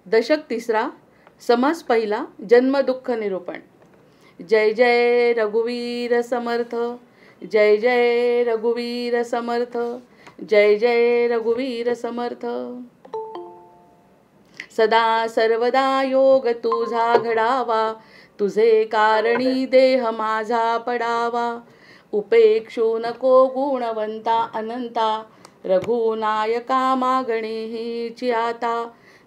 दशक तिसरा, समास पहिला, जन्म दुःख निरूपण। जय जय रघुवीर समर्थ, जय जय रघुवीर समर्थ, जय जय रघुवीर समर्थ। सदा सर्वदा योग तुझा घडावा, तुझे कारणी देह माझा पडावा। उपेक्षू नको गुणवंता अनंता, रघुनायका मागणे हीची आता।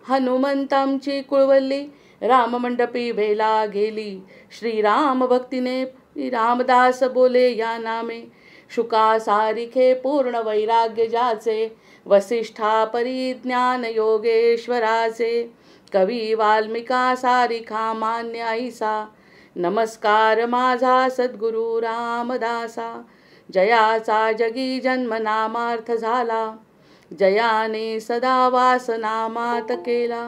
हनुमंतांची कुळवली राममंडपी वेला गेली, श्रीराम भक्तीने रामदास बोले या नामे। शुका सारिखे पूर्ण वैराग्य ज्याचे, वसिष्ठा परिज्ञान योगेश्वराचे। कवी वाल्मिका सारिखा मान्य ऐसा, नमस्कार माझा सद्गुरु रामदासा। जयाचा जगी जन्म नामार्थ झाला, जयाने सदा वास नामात केला।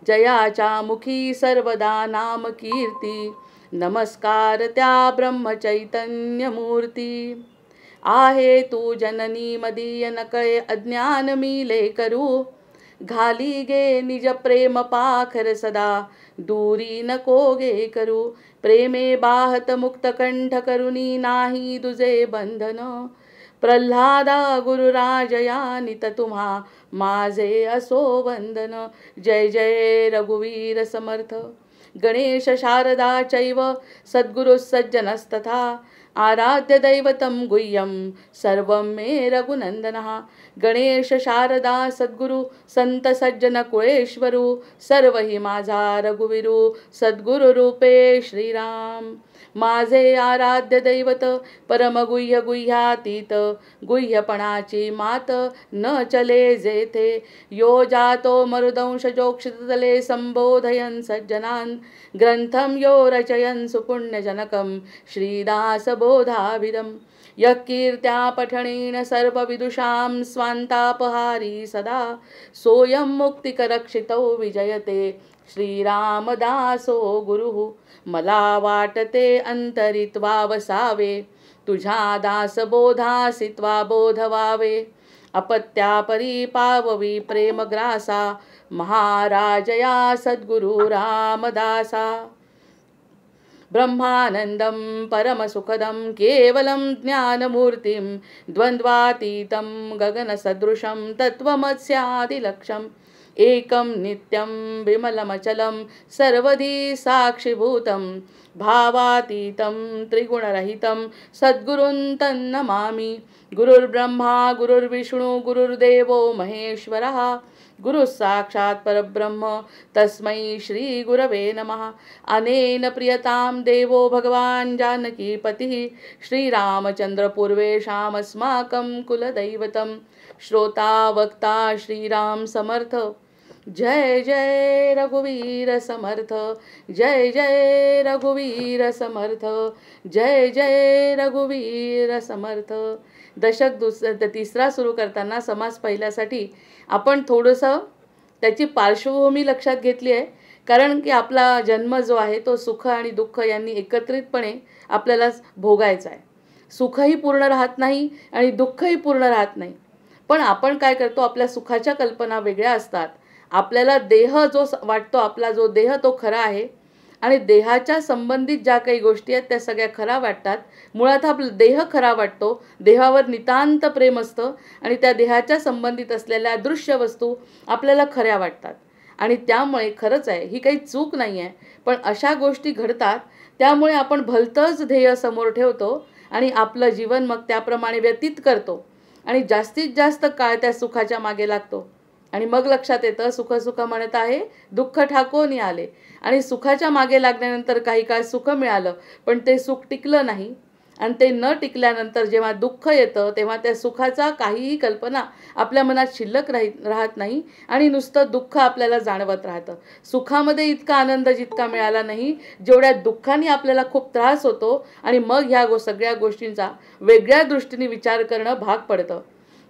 जयाच्या मुखी सर्वदा नाम कीर्ती, नमस्कार त्या ब्रह्मचैतन्य मूर्ती। आहे तू जननी मदीय नकळे अज्ञान मिले करू, घाली गे निज प्रेम पाखर सदा दूरी नको गे करू। प्रेमे बाहत मुक्त कंठ करुणी नाही तुझे बंधन, प्रल्हादा गुरुराजया नित तुम्हा माझे असो वंदन। जय जय रघुवीर समर्थ। गणेश शारदा चैव सद्गुरु सज्जनस्तथा, आराध्य दैवतं गुह्यं सर्वं मे रघुनंदनः। गणेश शारदा सद्गुरु संत सज्जन कुळेश्वरू, सर्व ही माझा रघुवीरू सद्गुरु रूपे श्रीराम। माझे आराध्य दैवत परमगुह्य गुह्यातीत, गुह्यपणाची मात न चले जेथे। यो जातो मरुदंश जोक्षिततले संबोधयन् सज्जनान्, ग्रंथं यो रचयन् सुपुण्यजनकं श्रीदास बोधाभिदं। यकीर्त्या पठणेन सर्वविदुषां स्वान्तापहारी सदा, सोऽयं मुक्तिकरक्षितो विजयते श्रीरामदासो गुरुः। मला वाटते अंतरित्वा वसावे, तुझ्या दासबोधासित्वा बोध व्हावे। अपत्यापरी पाववी प्रेमग्रासा, महाराजया सद्गुरु रामदासा। ब्रह्मानंदं परमसुखदं केवलं ज्ञानमूर्तिं, द्वन्द्वातीतं गगनसदृशं तत्त्वमस्यादिलक्ष्यम्। एकं नित्यं विमलमचलं सर्वधी साक्षिभूतं, भावातीतं त्रिगुणरहितं सद्गुरुं तन्नमामि। गुरुर्ब्रह्मा गुरुर्विष्णु गुरुर्देवो महेश्वरः, गुरुः साक्षात् परब्रह्म तस्मै श्री गुरवे नमः। अनेन प्रियतां देवो भगवान् जानकीपतिः, श्रीरामचन्द्र पूर्वेषामस्माकं कुलदैवतं। श्रोता वक्ता श्रीराम समर्थ, जय जय रघुवीर समर्थ, जय जय रघुवीर समर्थ, जय जय रघुवीर समर्थ। दशक तिसरा सुरू करताना समास पहिल्यासाठी आपण थोडंसं त्याची पार्श्वभूमी लक्षात घेतली आहे। कारण की आपला जन्म जो आहे तो सुख आणि दुःख यांनी एकत्रितपणे आपल्याला भोगायचा आहे। सुखही पूर्ण राहत नाही आणि दुःखही पूर्ण राहत नाही। पण आपण काय करतो, आपल्या सुखाच्या कल्पना वेगळ्या असतात। आपल्याला देह जो वाटतो, आपला जो देह तो खरा आहे आणि देहाच्या संबंधित ज्या काही गोष्टी आहेत त्या सगळ्या खरा वाटतात। मुळात आपला देह खरा वाटतो, देहावर नितांत प्रेम असतं आणि त्या देहाच्या संबंधित असलेल्या दृश्य वस्तू आपल्याला खऱ्या वाटतात। आणि त्यामुळे खरंच आहे, ही काही चूक नाही आहे, पण अशा गोष्टी घडतात त्यामुळे आपण भलतंच ध्येय समोर ठेवतो आणि आपलं जीवन मग त्याप्रमाणे व्यतीत करतो आणि जास्तीत जास्त काळ त्या सुखाच्या मागे लागतो। आणि मग लक्षात येतं सुख सुख म्हणत आहे दुःख ठाकोनी आले। आणि सुखाच्या मागे लागल्यानंतर काही काळ सुख मिळालं, पण ते सुख टिकलं नाही। आणि ते न टिकल्यानंतर जेव्हा दुःख येतं तेव्हा त्या सुखाचा काहीही कल्पना आपल्या मनात शिल्लक राहत नाही आणि नुसतं दुःख आपल्याला जाणवत राहतं। सुखामध्ये इतका आनंद जितका मिळाला नाही, जेवढ्या दुःखाने आपल्याला खूप त्रास होतो आणि मग ह्या सगळ्या गोष्टींचा वेगळ्या दृष्टीने विचार करणं भाग पडतं।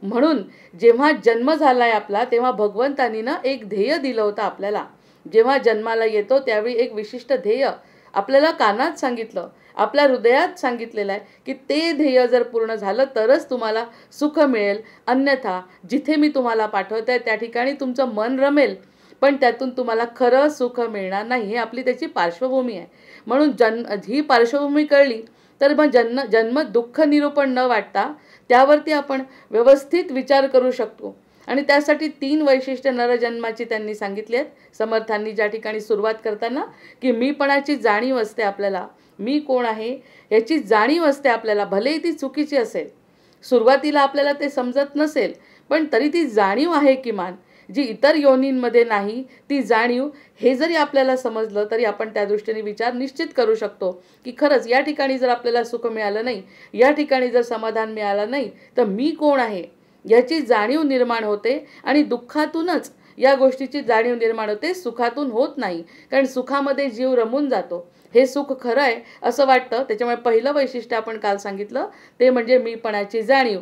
म्हणून जेव्हा जन्म झालाय आपला, तेव्हा भगवंतानी ना एक ध्येय दिलं होतं आपल्याला। जेव्हा जन्माला येतो त्यावेळी एक विशिष्ट ध्येय आपल्याला कानात सांगितलं आपल्या हृदयात सांगितलेलं आहे की ते ध्येय जर पूर्ण झालं तरच तुम्हाला सुख मिळेल, अन्यथा जिथे मी तुम्हाला पाठवत आहे त्या ठिकाणी तुमचं मन रमेल पण त्यातून तुम्हाला खरं सुख मिळणार नाही. हे आपली त्याची पार्श्वभूमी आहे. म्हणून ही पार्श्वभूमी कळली तर मग जन्म दुःख निरूपण न वाटता त्यावरती आपण व्यवस्थित विचार करू शकतो. आणि त्यासाठी 3 वैशिष्ट्य नरजन्माची त्यांनी सांगितली आहेत समर्थांनी. ज्या ठिकाणी सुरुवात करताना की मीपणाची जाणीव असते आपल्याला, मी कोण आहे याची जाणीव असते आपल्याला, भलेही ती चुकीची असेल, सुरुवातीला आपल्याला ते समजत नसेल, पण तरी ती जाणीव आहे किमान, जी इतर योनींमध्ये नाही ती जाणीव. हे जरी आपल्याला समजलं तरी आपण त्या दृष्टीने विचार निश्चित करू शकतो की खरंच या ठिकाणी जर आपल्याला सुख मिळालं नाही, या ठिकाणी जर समाधान मिळालं नाही, तर मी कोण आहे याची जाणीव निर्माण होते. आणि दुःखातूनच या गोष्टीची जाणीव निर्माण होते, सुखातून होत नाही. कारण सुखामध्ये जीव रमून जातो, हे सुख खरं आहे असं वाटतं. त्याच्यामुळे पहिलं वैशिष्ट्य आपण काल सांगितलं ते म्हणजे मीपणाची जाणीव.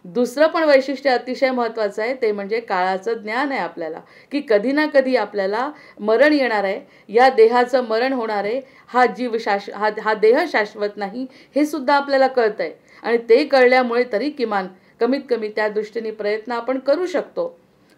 दुसरं पण वैशिष्ट्य अतिशय महत्त्वाचं आहे, ते म्हणजे काळाचं ज्ञान आहे आपल्याला, की कधी ना कधी आपल्याला मरण येणार आहे, या देहाचं मरण होणार आहे, हा जीव हा देह शाश्वत नाही हे सुद्धा आपल्याला कळतं आहे. आणि ते कळल्यामुळे तरी किमान कमीत कमी त्या दृष्टीने प्रयत्न आपण करू शकतो.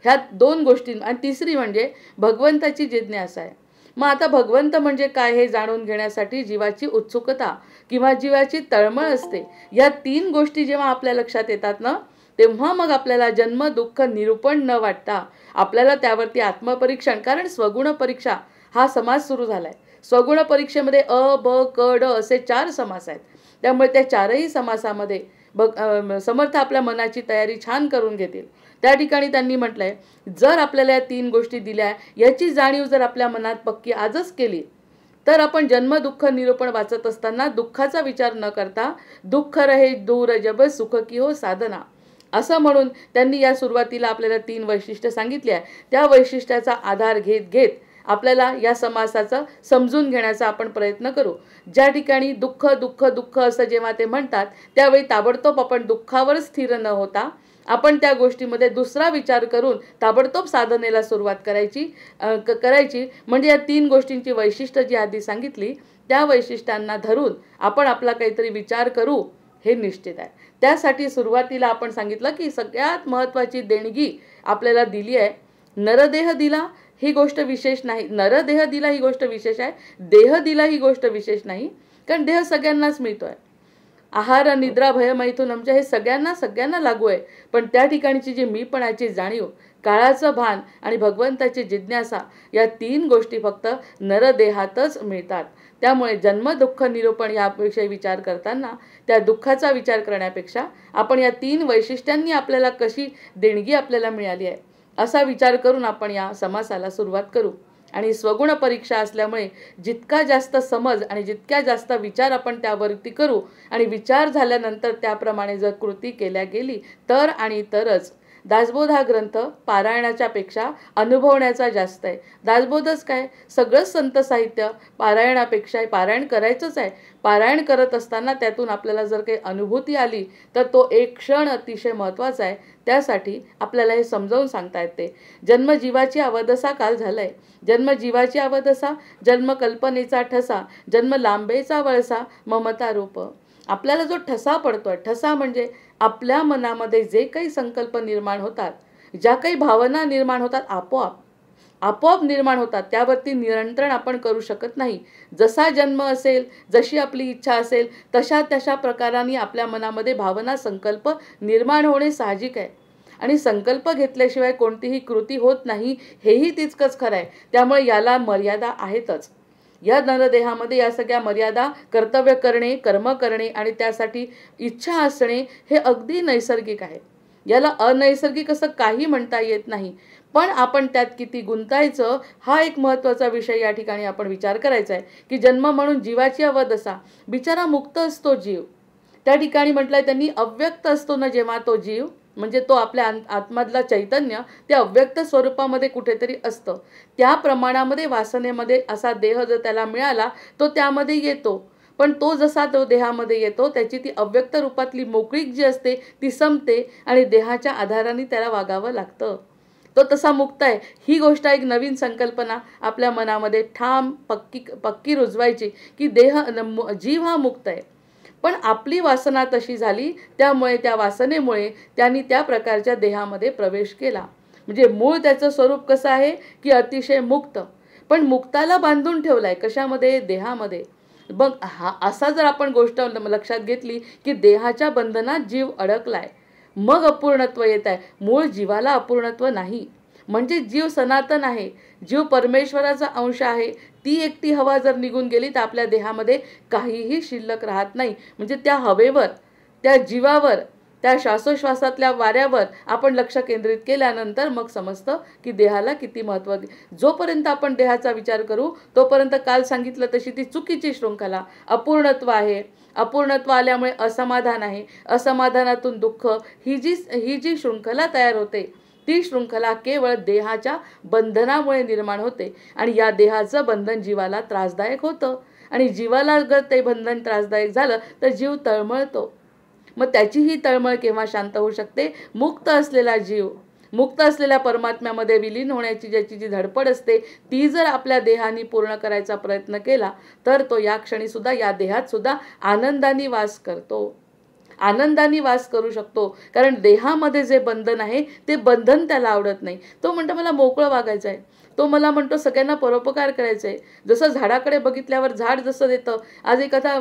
ह्या 2 गोष्टी. आणि तिसरी म्हणजे भगवंताची जिज्ञासा आहे. मग आता भगवंत म्हणजे काय हे जाणून घेण्यासाठी जीवाची उत्सुकता किंवा जीवाची तळमळ असते. या 3 गोष्टी जेव्हा आपल्या लक्षात येतात ना, तेव्हा मग आपल्याला जन्म दुःख निरूपण न वाटता आपल्याला त्यावरती आत्मपरीक्षण, कारण स्वगुण परीक्षा हा समास सुरू झालाय. स्वगुण परीक्षेमध्ये अ, ब, क, ड असे 4 समास आहेत. त्यामुळे त्या 4ही समासामध्ये समर्थ आपल्या मनाची तयारी छान करून घेतील. त्या ठिकाणी त्यांनी म्हटलंय, जर आपल्याला या 3 गोष्टी दिल्या, याची जाणीव जर आपल्या मनात पक्की आजच केली, तर आपण जन्म दुःख निरूपण वाचत असताना दुःखाचा विचार न करता दुःख रहे दूर जब सुख की हो साधना असं म्हणून त्यांनी या सुरुवातीला आपल्याला 3 वैशिष्ट्य सांगितली आहे. त्या वैशिष्ट्याचा आधार घेत घेत आपल्याला या समासाचं समजून घेण्याचा आपण प्रयत्न करू. ज्या ठिकाणी दुःख दुःख दुःख असं जेव्हा ते म्हणतात, त्यावेळी ताबडतोब आपण दुःखावर स्थिर न होता आपण त्या गोष्टीमध्ये दुसरा विचार करून ताबडतोब साधनेला सुरुवात करायची. म्हणजे या 3 गोष्टींची वैशिष्ट्य जी आधी सांगितली त्या वैशिष्ट्यांना धरून आपण आपला काहीतरी विचार करू हे निश्चित आहे. त्यासाठी सुरुवातीला आपण सांगितलं की सगळ्यात महत्त्वाची देणगी आपल्याला दिली आहे. नरदेह दिला ही गोष्ट विशेष नाही, नरदेह दिला ही गोष्ट विशेष आहे, देह दिला ही गोष्ट विशेष नाही. कारण देह सगळ्यांनाच मिळतोय. आहार निद्रा भय मैथुन म्हणजे हे सगळ्यांना लागू आहे. पण त्या ठिकाणची जी मीपणाची जाणीव, काळाचं भान आणि भगवंताची जिज्ञासा या 3 गोष्टी फक्त नरदेहातच मिळतात. त्यामुळे जन्म दुःख निरूपण याविषयी विचार करताना त्या दुःखाचा विचार करण्यापेक्षा आपण या 3 वैशिष्ट्यांनी आपल्याला कशी देणगी आपल्याला मिळाली आहे असा विचार करून आपण या समासाला सुरुवात करू. आणि स्वगुण परीक्षा असल्यामुळे जितका जास्त समज आणि जितक्या जास्त विचार आपण त्यावरती करू आणि विचार झाल्यानंतर त्याप्रमाणे जर कृती केल्या गेली तर आणि तरच दासबोध हा ग्रंथ पारायणाच्या पेक्षा अनुभवण्याचा जास्त आहे. दासबोधच काय, सगळंच संत साहित्य पारायणापेक्षा पारायण करायचंच आहे. पारायण करत असताना त्यातून आपल्याला जर काही अनुभूती आली तर तो एक क्षण अतिशय महत्त्वाचा आहे. त्यासाठी आपल्याला हे समजावून सांगता येते. जन्मजीवाची अवदसा काल झालाय. जन्मजीवाची अवदसा, जन्मकल्पनेचा ठसा, जन्म लांबेचा वळसा, ममता रूप. आपल्याला जो ठसा पडतोय, ठसा म्हणजे आपल्या मनामध्ये जे काही संकल्प निर्माण होतात, ज्या काही भावना निर्माण होतात, आपोआप निर्माण होतात. त्यावरती नियंत्रण आपण करू शकत नाही. जसा जन्म असेल, जशी आपली इच्छा असेल, तशा प्रकाराने आपल्या मनामध्ये भावना संकल्प निर्माण होणे साहजिक आहे. आणि संकल्प घेतल्याशिवाय कोणतीही कृती होत नाही हेही तितकंच खरं आहे. त्यामुळे याला मर्यादा आहेतच. या नरदेहामध्ये या सगळ्या मर्यादा, कर्तव्य करणे, कर्म करणे आणि त्यासाठी इच्छा असणे हे अगदी नैसर्गिक आहे. याला अनैसर्गिक असं काही म्हणता येत नाही. पण आपण त्यात किती गुंतायचं हा एक महत्त्वाचा विषय या ठिकाणी आपण विचार करायचा आहे. की जन्म म्हणून जीवाची अवदसा, बिचारा मुक्त असतो जीव. त्या ठिकाणी म्हटलंय त्यांनी अव्यक्त असतो ना जेव्हा तो जीव, म्हणजे तो आपल्या आत्मधला चैतन्य ते अव्यक्त स्वरूपामध्ये कुठेतरी असतं. त्या प्रमाणामध्ये वासनेमध्ये असा देह जर त्याला मिळाला तो त्यामध्ये येतो. पण तो जसा तो देहामध्ये येतो त्याची ती अव्यक्त रूपातली मोकळीक जी असते ती संपते आणि देहाच्या आधाराने त्याला वागावं लागतं. तो तसा मुक्त आहे. ही गोष्ट एक नवीन संकल्पना आपल्या मनामध्ये ठाम पक्की रुजवायची की जीव हा मुक्त आहे. पण आपली वासना तशी झाली, त्यामुळे त्या वासनेमुळे त्यांनी त्या प्रकारच्या देहामध्ये प्रवेश केला. म्हणजे मूळ त्याचं स्वरूप कसं आहे की अतिशय मुक्त, पण मुक्ताला बांधून ठेवलाय कशामध्ये? देहामध्ये. मग असा जर आपण गोष्ट लक्षात घेतली की देहाच्या बंधनात जीव अडकलाय, मग अपूर्णत्व येत आहे. मूळ जीवाला अपूर्णत्व नाही. म्हणजे जीव सनातन आहे, जीव परमेश्वराचा अंश आहे. ती एकटी हवा जर निघून गेली तर आपल्या देहामध्ये काहीही शिल्लक राहत नाही. म्हणजे त्या हवेवर, त्या जीवावर, त्या श्वासोश्वासातल्या वाऱ्यावर आपण लक्ष केंद्रित केल्यानंतर मग समजतं की देहाला किती महत्त्व. जोपर्यंत आपण देहाचा विचार करू तोपर्यंत काल सांगितलं तशी ती चुकीची शृंखला, अपूर्णत्व आहे. अपूर्णत्व आल्यामुळे असमाधान आहे, असमाधानातून दुःख, ही जी शृंखला तयार होते, ती शृंखला केवळ देहाच्या बंधनामुळे निर्माण होते. आणि या देहाचं बंधन जीवाला त्रासदायक होतं. आणि जीवाला जर ते बंधन त्रासदायक झालं तर जीव तळमळतो. मग त्याची ही तळमळ केव्हा शांत होऊ शकते? मुक्त असलेला जीव, मुक्त असलेल्या परमात्म्यामध्ये विलीन होण्याची ज्याची जी धडपड असते, ती जर आपल्या देहाने पूर्ण करायचा प्रयत्न केला तर तो या क्षणी सुद्धा, या देहात सुद्धा आनंदाने वास करतो, आनंदाने वास करू शकतो. कारण देहामध्ये जे बंधन आहे ते बंधन त्याला आवडत नाही. तो म्हणतो मला मोकळं वागायचं आहे, तो मला म्हणतो सगळ्यांना परोपकार करायचं आहे. जसं झाडाकडे बघितल्यावर झाड जसं देतं. आज एक आता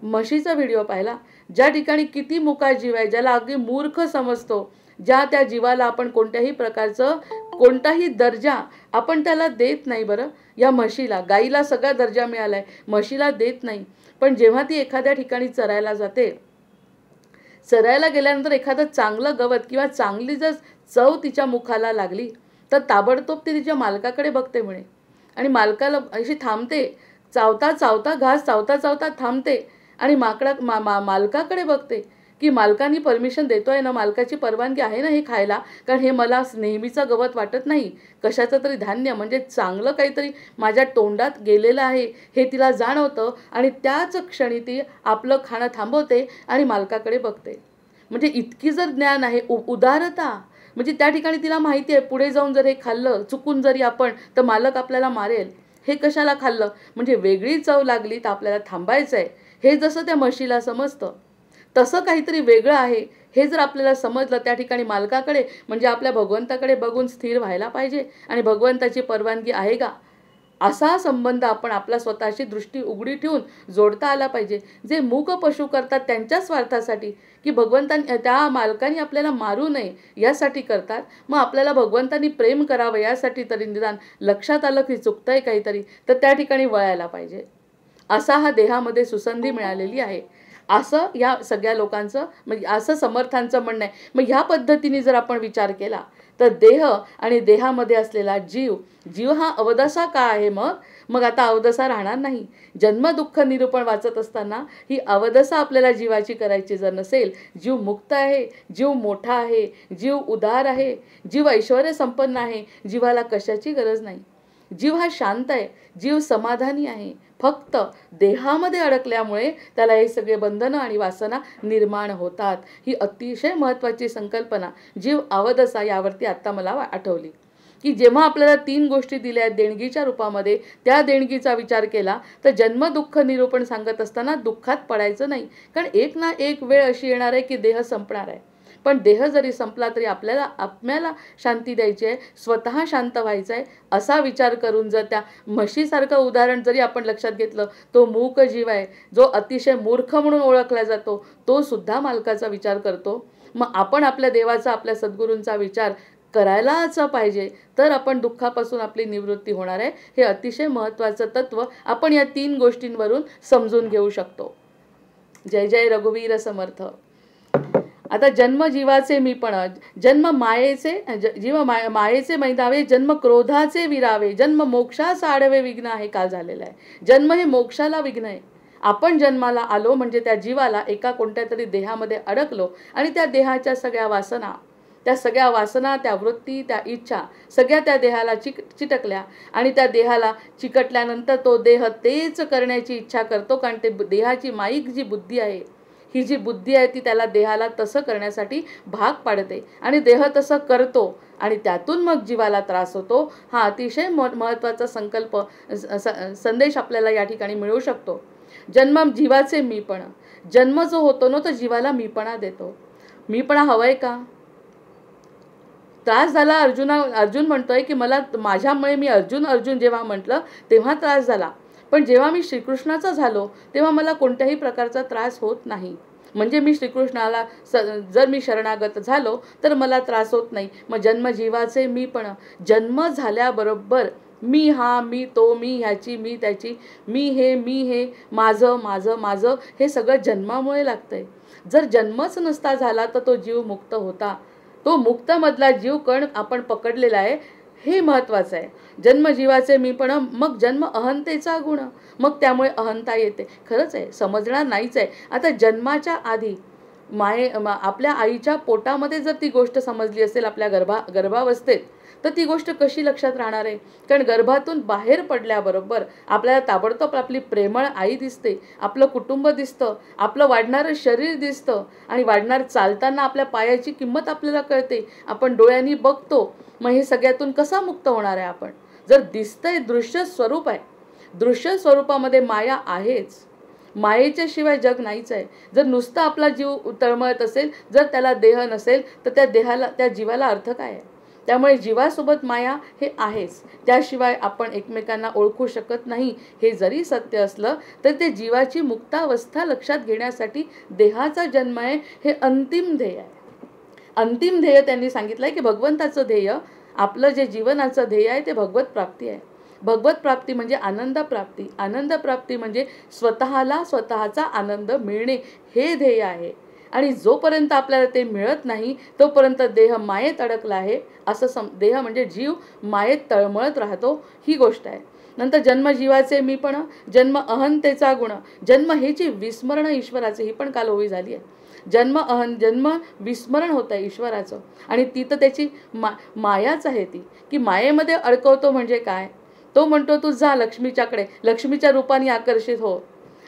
म्हशीचा व्हिडिओ पाहिला, ज्या ठिकाणी किती मुका जीव आहे, ज्याला अगदी मूर्ख समजतो, ज्या त्या जीवाला आपण कोणत्याही प्रकारचं कोणताही दर्जा आपण त्याला देत नाही. बरं, या म्हशीला, गाईला सगळा दर्जा मिळालाय, म्हशीला देत नाही. पण जेव्हा ती एखाद्या ठिकाणी चरायला जाते, चरायला गेल्यानंतर एखादं चांगलं गवत किंवा चांगली जर चव तिच्या मुखाला लागली तर ताबडतोब ती तिच्या मालकाकडे बघते म्हणे. आणि मालकाला अशी थांबते, चावता चावता घास चावता चावता थांबते आणि मालकाकडे बघते की मालकानी परमिशन देतोय ना, मालकाची परवानगी आहे ना हे खायला, कारण हे मला नेहमीचं गवत वाटत नाही, कशाचं तरी धान्य म्हणजे चांगलं काहीतरी माझ्या तोंडात गेलेलं आहे हे तिला जाणवतं. आणि त्याच क्षणी ती आपलं खाणं थांबवते आणि मालकाकडे बघते. म्हणजे इतकी जर ज्ञान आहे, उदारता. म्हणजे त्या ठिकाणी तिला माहिती आहे पुढे जाऊन जर हे खाल्लं चुकून जरी आपण तर मालक आपल्याला मारेल, हे कशाला खाल्लं, म्हणजे वेगळी चव लागली तर आपल्याला थांबायचं आहे. हे जसं त्या म्हशीला समजतं, तसं काहीतरी वेगळं आहे हे जर आपल्याला समजलं, त्या ठिकाणी मालकाकडे म्हणजे आपल्या भगवंताकडे बघून स्थिर व्हायला पाहिजे. आणि भगवंताची परवानगी आहे का, असा संबंध आपण आपला स्वतःची दृष्टी उघडी ठेवून जोडता आला पाहिजे. जे मूक पशु करतात त्यांच्या स्वार्थासाठी, की भगवंतांनी, त्या मालकाने आपल्याला मारू नये यासाठी करतात, मग आपल्याला भगवंतांनी प्रेम करावं यासाठी तरी निदान लक्षात आलं की चुकतंय काहीतरी तर त्या ठिकाणी वळायला पाहिजे. असा हा देहामध्ये सुसंधी मिळालेली आहे, असं या सगळ्या लोकांचं म्हणजे असं समर्थांचं म्हणणं आहे. मग ह्या पद्धतीने जर आपण विचार केला तर देह आणि देहामध्ये असलेला जीव हा अवदसा का आहे? मग आता अवदसा राहणार नाही. जन्म दुःख निरूपण वाचत असताना ही अवदसा आपल्याला जीवाची करायची जर नसेल, जीव मुक्त आहे, जीव मोठा आहे, जीव उदार आहे, जीव ऐश्वर्य संपन्न आहे, जीवाला कशाची गरज नाही, जीव हा शांत आहे, जीव समाधानी आहे. फक्त देहामध्ये अडकल्यामुळे त्याला हे सगळे बंधनं आणि वासना निर्माण होतात. ही अतिशय महत्त्वाची संकल्पना जीव अवदसा यावरती आत्ता मला आठवली की जेव्हा आपल्याला 3 गोष्टी दिल्या आहेत देणगीच्या रूपामध्ये, त्या देणगीचा विचार केला तर जन्म दुःख निरूपण सांगत असताना दुःखात पडायचं नाही. कारण एक ना एक वेळ अशी येणार आहे की देह संपणार आहे. पण देह जरी संपला तरी आपल्याला शांती द्यायची आहे, स्वतः शांत व्हायचं आहे. असा विचार करून जर त्या म्हशीसारखं उदाहरण जरी आपण लक्षात घेतलं, तो मूक जीव आहे जो अतिशय मूर्ख म्हणून ओळखला जातो, तो सुद्धा मालकाचा विचार करतो. मग आपण आपल्या देवाचा, आपल्या सद्गुरूंचा विचार करायलाच पाहिजे, तर आपण दुःखापासून आपली निवृत्ती होणार आहे. हे अतिशय महत्त्वाचं तत्व आपण या 3 गोष्टींवरून समजून घेऊ शकतो. जय जय रघुवीर समर्थ. आता जन्म जीवाचे मीपण, जन्म मायेचे, मायेचे मैदावे, जन्म क्रोधाचे विरावे, जन्म मोक्षास आडवे विघ्न आहे. काल झालेला आहे. जन्म हे मोक्षाला विघ्न आहे. आपण जन्माला आलो म्हणजे त्या जीवाला एका कोणत्या तरी देहामध्ये अडकलो आणि त्या देहाच्या सगळ्या वासना, त्या वृत्ती, त्या इच्छा सगळ्या त्या देहाला चिटकल्या आणि त्या देहाला चिकटल्यानंतर तो देह तेच करण्याची इच्छा करतो. कारण ते देहाची माईक जी बुद्धी आहे, ही जी बुद्धी आहे ती त्याला देहाला तसं करण्यासाठी भाग पाडते आणि देह तसं करतो आणि त्यातून मग जीवाला त्रास होतो. हा अतिशय महत्त्वाचा संकल्प संदेश आपल्याला या ठिकाणी मिळू शकतो. जन्म जीवाचे मीपण. जन्म जो होतो ना तो जीवाला मीपणा देतो. मीपणा हवंय का? त्रास झाला अर्जुन म्हणतोय की मला माझ्यामुळे मी अर्जुन जेव्हा म्हटलं तेव्हा त्रास झाला, पण जेव्हा मी श्रीकृष्णाचा झालो तेव्हा मला कोणत्याही प्रकारचा त्रास होत नाही. म्हणजे मी श्रीकृष्णाला जर मी शरणागत झालो तर मला त्रास होत नाही. मग जन्म जीवाचे मीपण. जन्म झाल्याबरोबर मी हा, मी तो, मी ह्याची, मी त्याची, मी हे माझं माझं माझं हे सगळं जन्मामुळे लागतंय. जर जन्मच नसता झाला तर तो जीव मुक्त होता. तो मुक्तमधला जीव कण आपण पकडलेला आहे, हे महत्त्वाचं आहे. जन्म जीवाचे मीपण. मग जन्म अहंतेचा गुण. मग त्यामुळे अहंता येते. खरंच आहे, समजणार नाहीच आहे. आता जन्माच्या आधी आपल्या आईच्या पोटामध्ये जर ती गोष्ट समजली असेल आपल्या गर्भावस्थेत, तर ती गोष्ट कशी लक्षात राहणार आहे? कारण गर्भातून बाहेर पडल्याबरोबर आपल्याला ताबडतोब आपली प्रेमळ आई दिसते, आपलं कुटुंब दिसतं, आपलं वाढणारं शरीर दिसतं आणि वाढणार चालताना आपल्या पायाची किंमत आपल्याला कळते. आपण डोळ्यांनी बघतो. मग हे सगळ्यातून कसा मुक्त होणार आहे आपण? जर दिसतंय, दृश्य स्वरूप आहे, दृश्य स्वरूपामध्ये माया आहेच. मायेच्या शिवाय जग नाहीच आहे. जर नुसता आपला जीव तळमळत असेल, जर त्याला देह नसेल, तर त्या जीवाला अर्थ काय आहे? त्यामुळे जीवासोबत माया हे आहेच. त्याशिवाय आपण एकमेकांना ओळखू शकत नाही. हे जरी सत्य असलं तर ते जीवाची मुक्तावस्था लक्षात घेण्यासाठी देहाचा जन्म आहे, हे अंतिम ध्येय आहे. अंतिम ध्येय त्यांनी सांगितलं आहे की भगवंताचं ध्येय, आपलं जे जीवनाचं ध्येय आहे ते भगवत प्राप्ती आहे. भगवत प्राप्ती म्हणजे आनंद प्राप्ती. आनंद प्राप्ती म्हणजे स्वतःचा आनंद मिळणे, हे ध्येय आहे. आणि जोपर्यंत आपल्याला ते मिळत नाही तोपर्यंत देह मायेत अडकला आहे असं देह म्हणजे जीव मायेत तळमळत राहतो, ही गोष्ट आहे. नंतर जन्म जीवाचे मीपण. जन्म अहंतेचा गुण. जन्म हे जे विस्मरण ईश्वराचे, ही पण काल ओवी झाली आहे. जन्म विस्मरण होतं आहे ईश्वराचं आणि ती तर त्याची मायाच आहे ती, की मायेमध्ये अडकवतो. म्हणजे काय? तो म्हणतो तू जा लक्ष्मीच्याकडे, लक्ष्मीच्या रूपाने आकर्षित हो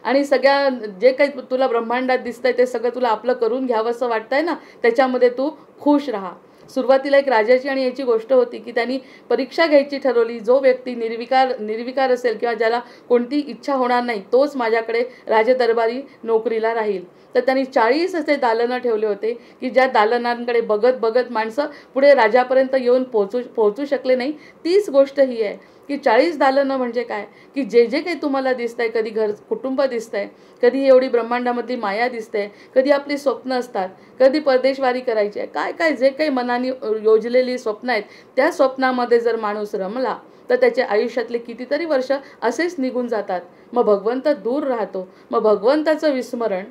आणि सगळ्या जे काही तुला ब्रह्मांडात दिसतंय ते सगळं तुला आपलं करून घ्यावं असं वाटतंय ना, त्याच्यामध्ये तू खुश राहा. सुरुवातीला एक राजाची आणि याची गोष्ट होती की त्यांनी परीक्षा घ्यायची ठरवली. जो व्यक्ती निर्विकार असेल किंवा ज्याला कोणती इच्छा होणार नाही तोच माझ्याकडे राजदरबारी नोकरीला राहील. तर त्यांनी 40 असे दालनं ठेवले होते की ज्या दालनांकडे बघत माणसं पुढे राजापर्यंत येऊन पोहोचू शकले नाही. तीच गोष्ट ही आहे की 40 दालनं म्हणजे काय, की जे काही तुम्हाला दिसतंय, कधी कुटुंब दिसतंय, कधी एवढी ब्रह्मांडामधली माया दिसते, कधी आपली स्वप्न असतात, कधी परदेशवारी करायची आहे, काय जे काही मनाने योजलेली स्वप्न आहेत, त्या स्वप्नामध्ये जर माणूस रमला तर त्याच्या आयुष्यातले कितीतरी वर्ष असेच निघून जातात. मग भगवंत दूर राहतो. मग भगवंताचं विस्मरण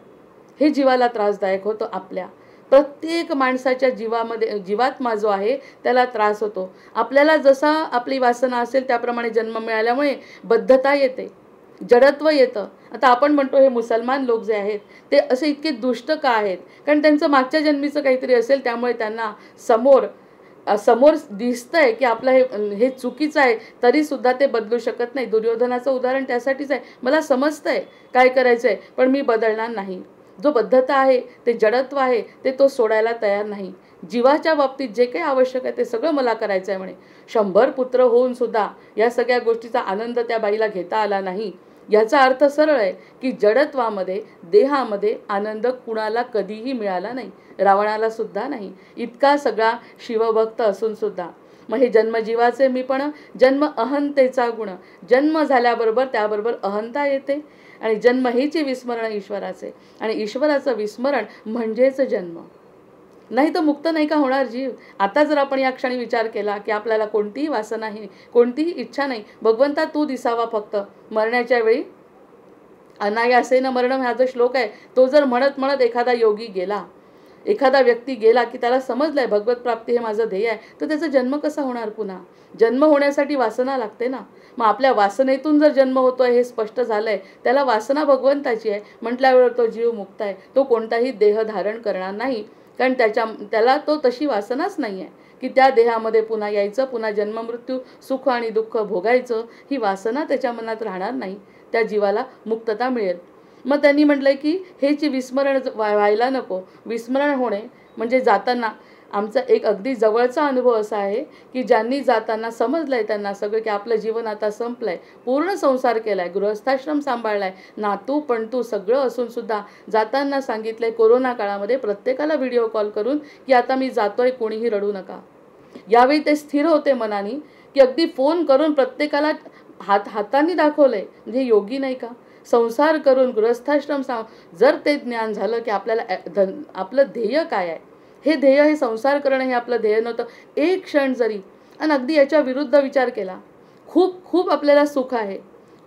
हे जीवाला त्रासदायक होतं. आपल्या प्रत्येक माणसाच्या जीवात्मा जो आहे त्याला त्रास होतो. आपल्याला जसा आपली वासना असेल त्याप्रमाणे जन्म मिळाल्यामुळे बद्धता येते, जडत्व येतं. आता आपण म्हणतो हे मुसलमान लोक जे आहेत ते असे इतके दुष्ट का आहेत? कारण त्यांचं मागच्या जन्मीचं काहीतरी असेल, त्यामुळे त्यांना समोर दिसतंय की आपलं हे चुकीचं आहे, तरीसुद्धा ते बदलू शकत नाही. दुर्योधनाचं उदाहरण त्यासाठीच आहे. मला समजतंय काय करायचं आहे, पण मी बदलणार नाही. जो बद्धता आहे, ते जडत्व आहे, ते तो सोडायला तयार नाही. जीवाच्या बाबतीत जे काही आवश्यक आहे ते सगळं मला करायचं आहे म्हणे. 100 पुत्र होऊन सुद्धा या सगळ्या गोष्टीचा आनंद त्या बाईला घेता आला नाही. याचा अर्थ सरळ आहे की जडत्वामध्ये, देहामध्ये आनंद कुणाला कधीही मिळाला नाही, रावणाला सुद्धा नाही. इतका सगळा शिवभक्त असून सुद्धा. मग हे जन्मजीवाचे मीपण. जन्म अहंतेचा गुण. जन्म झाल्याबरोबर त्याबरोबर अहंता येते आणि जन्म हेचे विस्मरण ईश्वराचे आणि ईश्वराचं विस्मरण म्हणजेच जन्म. नाही तर मुक्त नाही का होणार जीव? आता जर आपण या क्षणी विचार केला की आपल्याला कोणतीही वासना नाही, कोणतीही इच्छा नाही, भगवंता तू दिसावा फक्त. मरण्याच्या वेळी अनायासेन मरणम हा जो श्लोक आहे तो जर म्हणत एखादा योगी गेला, एखादा व्यक्ती गेला की त्याला समजलंय भगवत प्राप्ती हे माझं ध्येय आहे, तर त्याचा जन्म कसा होणार पुन्हा? जन्म होण्यासाठी वासना लागते ना. मग आपल्या वासनेतून जर जन्म होतोय हे स्पष्ट झालंय, त्याला वासना भगवंताची आहे म्हटल्यावर तो जीव मुक्त आहे. तो कोणताही देह धारण करणार नाही, कारण त्याला तो तशी वासनाच नाही आहे की त्या देहामध्ये पुन्हा यायचं, पुन्हा जन्ममृत्यू, सुख आणि दुःख भोगायचं. ही वासना त्याच्या मनात राहणार नाही. त्या जीवाला मुक्तता मिळेल. मग त्यांनी म्हटलंय की हे जे विस्मरण व्हायला नको. विस्मरण होणे म्हणजे जाताना आमचा एक अगदी जवळचा अनुभव असा आहे की ज्यांनी जाताना समजलंय त्यांना सगळं की आपलं जीवन आता संपलंय, पूर्ण संसार केलाय, गृहस्थाश्रम सांभाळलाय, नातू पणतू सगळं असून सुद्धा जाताना सांगितलंय कोरोना काळामध्ये प्रत्येकाला व्हिडिओ कॉल करून की आता मी जातोय, कोणीही रडू नका. यावेळी ते स्थिर होते मनाने की अगदी फोन करून प्रत्येकाला हाताने दाखवलंय. म्हणजे योगी नाही का? संसार करून गृहस्थाश्रम जर ते ज्ञान झालं की आपल्याला आपलं ध्येय काय आहे, हे ध्येय हे संसार करणं हे आपलं ध्येय नव्हतं. एक क्षण जरी आणि अगदी याच्या विरुद्ध विचार केला, खूप खूप आपल्याला सुख आहे,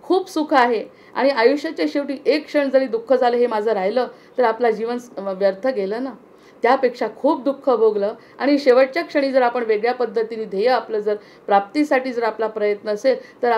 खूप सुख आहे आणि आयुष्याच्या शेवटी एक क्षण जरी दुःख झालं हे माझं राहिलं तर आपलं जीवन व्यर्थ गेलं ना. त्यापेक्षा खूप दुःख भोगलं आणि शेवटच्या क्षणी जर आपण वेगळ्या पद्धतीने ध्येय आपलं जर प्राप्तीसाठी जर आपला प्रयत्न असेल तर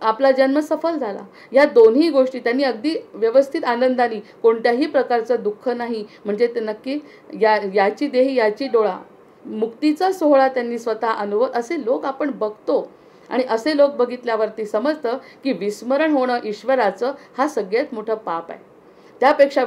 आपला जन्म सफल झाला. या दोन्ही गोष्टी त्यांनी अगदी व्यवस्थित आनंदाने, कोणत्याही प्रकारचं दुःख नाही, म्हणजे ते नक्की याची देही याची डोळा, मुक्तीचा सोहळा त्यांनी स्वतः अनुभव. असे लोक आपण बघतो आणि असे लोक बघितल्यावरती समजतं की विस्मरण होणं ईश्वराचं हा सगळ्यात मोठं पाप आहे. त्यापेक्षा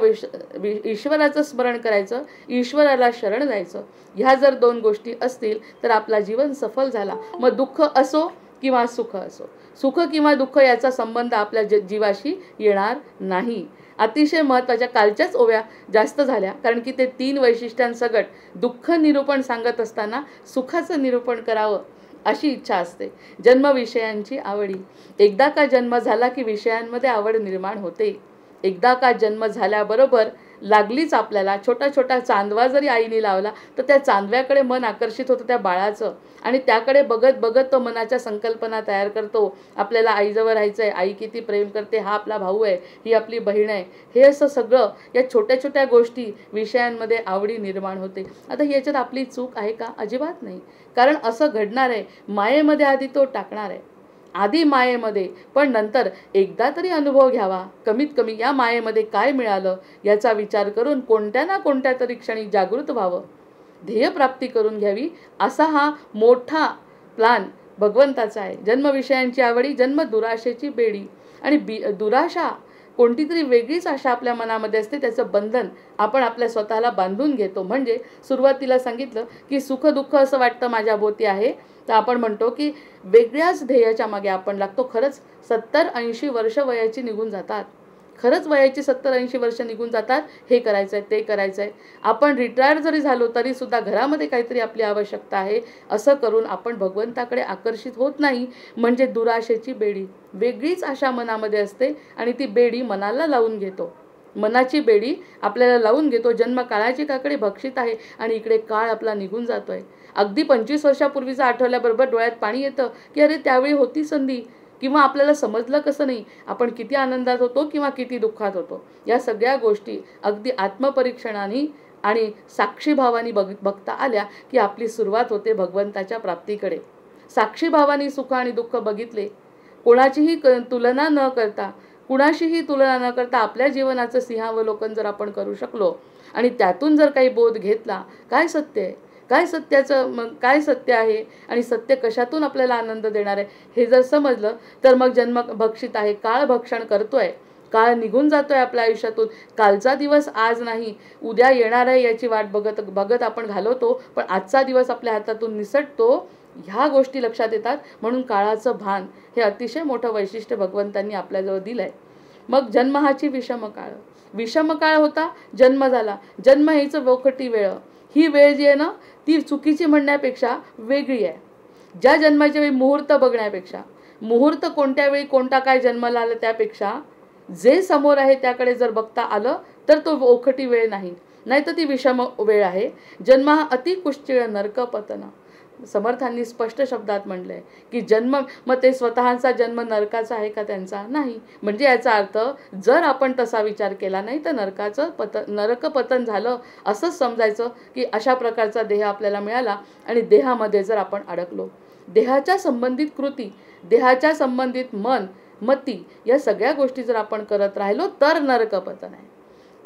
ईश्वराचं स्मरण करायचं, ईश्वराला शरण जायचं. ह्या जर दोन गोष्टी असतील तर आपला जीवन सफल झाला. मग दुःख असो किंवा सुख असो, सुख किंवा दुःख याचा संबंध आपल्या जीवाशी येणार नाही. अतिशय महत्त्वाच्या कालच्याच ओव्या जास्त झाल्या, कारण की ते 3 वैशिष्ट्यांसकट दुःख निरूपण सांगत असताना सुखाचं निरूपण करावं अशी इच्छा असते. जन्मविषयांची आवडी. एकदा का जन्म झाला की विषयांमध्ये आवड निर्माण होते. एकदा का जन्म झाल्याबरोबर लागलीच आपल्याला छोटा छोटा चांदवा जरी आईने लावला तर त्या चांदव्याकडे मन आकर्षित होतं त्या बाळाचं आणि त्याकडे बघत बघत तो मनाच्या संकल्पना तयार करतो. आपल्याला आईजवळ राहायचं आहे, आई किती प्रेम करते, हा आपला भाऊ आहे, ही आपली बहीण आहे, हे असं सगळं या छोट्या छोट्या गोष्टी विषयांमध्ये आवडी निर्माण होते. आता याच्यात आपली चूक आहे का? अजिबात नाही. कारण असं घडणार आहे, मायेमध्ये आधी तो टाकणार आहे, आधी मायेमध्ये, पण नंतर एकदा तरी अनुभव घ्यावा. कमीत कमी या मायेमध्ये काय मिळालं याचा विचार करून कोणत्या ना कोणत्या तरी क्षणी जागृत व्हावं, ध्येयप्राप्ती करून घ्यावी. असा हा मोठा प्लान भगवंताचा आहे. जन्मविषयांची आवडी, जन्म दुराशेची बेडी. आणि दुराशा कोणती तरी वेगळीच आशा आपल्या मनामध्ये असते, त्याचं बंधन आपण आपल्या स्वतःला बांधून घेतो. म्हणजे सुरुवातीला सांगितलं की सुख दुःख असं वाटतं माझ्या भोवती आहे, तर आपण म्हणतो की वेगळ्याच ध्येयाच्या मागे आपण लागतो. खरंच 70-80 वर्ष वयाची निघून जातात, खरंच वयाची 70-80 वर्ष निघून जातात. हे करायचं आहे, ते करायचं आहे. आपण रिटायर जरी झालो तरीसुद्धा घरामध्ये काहीतरी आपली आवश्यकता आहे, असं करून आपण भगवंताकडे आकर्षित होत नाही. म्हणजे दुराशेची बेडी, वेगळीच आशा मनामध्ये असते आणि ती बेडी मनाला लावून घेतो. मनाची बेडी आपल्याला लावून घेतो. जन्मकाळाची काकडे भक्षित आहे आणि इकडे काळ आपला निघून जातोय. अगदी 25 वर्षापूर्वीचं आठवल्याबरोबर डोळ्यात पाणी येतं की अरे त्यावेळी होती संधी, किंवा आपल्याला समजलं कसं नाही, आपण किती आनंदात होतो किंवा किती दुःखात होतो. या सगळ्या गोष्टी अगदी आत्मपरीक्षणाने आणि साक्षीभावाने बघता आल्या की आपली सुरुवात होते भगवंताच्या प्राप्तीकडे. साक्षीभावाने सुख आणि दुःख बघितले, कोणाचीही तुलना न करता, कुणाशीही तुलना न करता आपल्या जीवनाचं सिंहावलोकन जर आपण करू शकलो आणि त्यातून जर काही बोध घेतला, काय सत्य आहे, काय सत्याचं मग काय सत्य आहे आणि सत्य कशातून आपल्याला आनंद देणार आहे हे जर समजलं तर मग जन्म भक्षित आहे, काळ भक्षण करतोय, काळ निघून जातोय आपल्या आयुष्यातून. कालचा दिवस आज नाही, उद्या येणार आहे याची वाट बघत बघत आपण घालवतो, पण आजचा दिवस आपल्या हातातून निसटतो. ह्या गोष्टी लक्षात येतात. म्हणून काळाचं भान हे अतिशय मोठं वैशिष्ट्य भगवंतांनी आपल्याजवळ दिलं आहे. मग जन्म हाची विषमकाळ, विषमकाळ होता, जन्म झाला. जन्म हीच वोखटी वेळ. ही वेळ जी आहे ना ती चुकीची म्हणण्यापेक्षा वेगळी आहे. ज्या जन्माच्या वेळी मुहूर्त बघण्यापेक्षा, मुहूर्त कोणत्या वेळी कोणता काय जन्माला आलं त्यापेक्षा जे समोर आहे त्याकडे जर बघता आलं तर तो ओखटी वेळ नाही, नाहीतर ती विषम वेळ आहे. जन्म हा अति कुश्चिळ नरकपतन. समर्थांनी स्पष्ट शब्दात म्हटलंय की जन्म, मग ते स्वतःचा जन्म नरकाचा आहे का त्यांचा? नाही. म्हणजे याचा अर्थ जर आपण तसा विचार केला नाही तर नरकपतन झालं असंच समजायचं की अशा प्रकारचा देह आपल्याला मिळाला आणि देहामध्ये जर आपण अडकलो, देहाच्या संबंधित कृती, देहाच्या संबंधित मन, मती या सगळ्या गोष्टी जर आपण करत राहिलो तर नरकपतन आहे.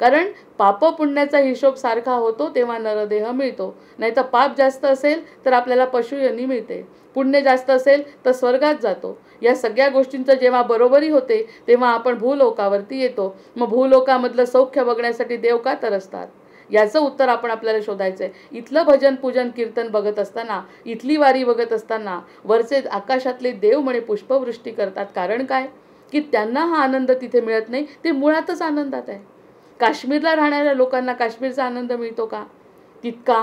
कारण पाप पुण्याचा हिशोब सारखा होतो तेव्हा नरदेह मिळतो. नाही तर पाप जास्त असेल तर आपल्याला पशुयोनी मिळते, पुण्य जास्त असेल तर स्वर्गात जातो. या सगळ्या गोष्टींचं जेव्हा बरोबरी होते तेव्हा आपण भूलोकावरती येतो. मग भूलोकामधलं सौख्य बघण्यासाठी देव का तरसतात, याचं उत्तर आपण आपल्याला शोधायचं आहे. इथलं भजन पूजन कीर्तन बघत असताना, इथली वारी बघत असताना वरचे आकाशातले देव म्हणे पुष्पवृष्टी करतात. कारण काय, की त्यांना हा आनंद तिथे मिळत नाही, ते मुळातच आनंदात आहे. काश्मीरला राहणाऱ्या लोकांना काश्मीरचा आनंद मिळतो का तितका?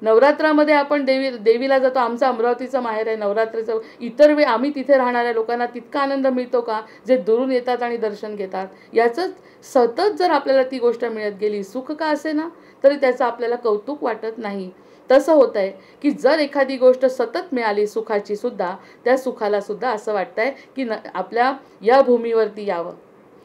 नवरात्रामध्ये आपण देवीला जातो, आमचं अमरावतीचं माहेर आहे नवरात्रीचं, इतर वेळी आम्ही तिथे राहणाऱ्या लोकांना तितका आनंद मिळतो का जे दुरून येतात आणि दर्शन घेतात? याचं सतत जर आपल्याला ती गोष्ट मिळत गेली, सुख का असे ना तरी त्याचं आपल्याला कौतुक वाटत नाही. तसं होत आहे की जर एखादी गोष्ट सतत मिळाली सुखाची सुद्धा, त्या सुखाला सुद्धा असं वाटतंय की आपल्या या भूमीवरती यावं,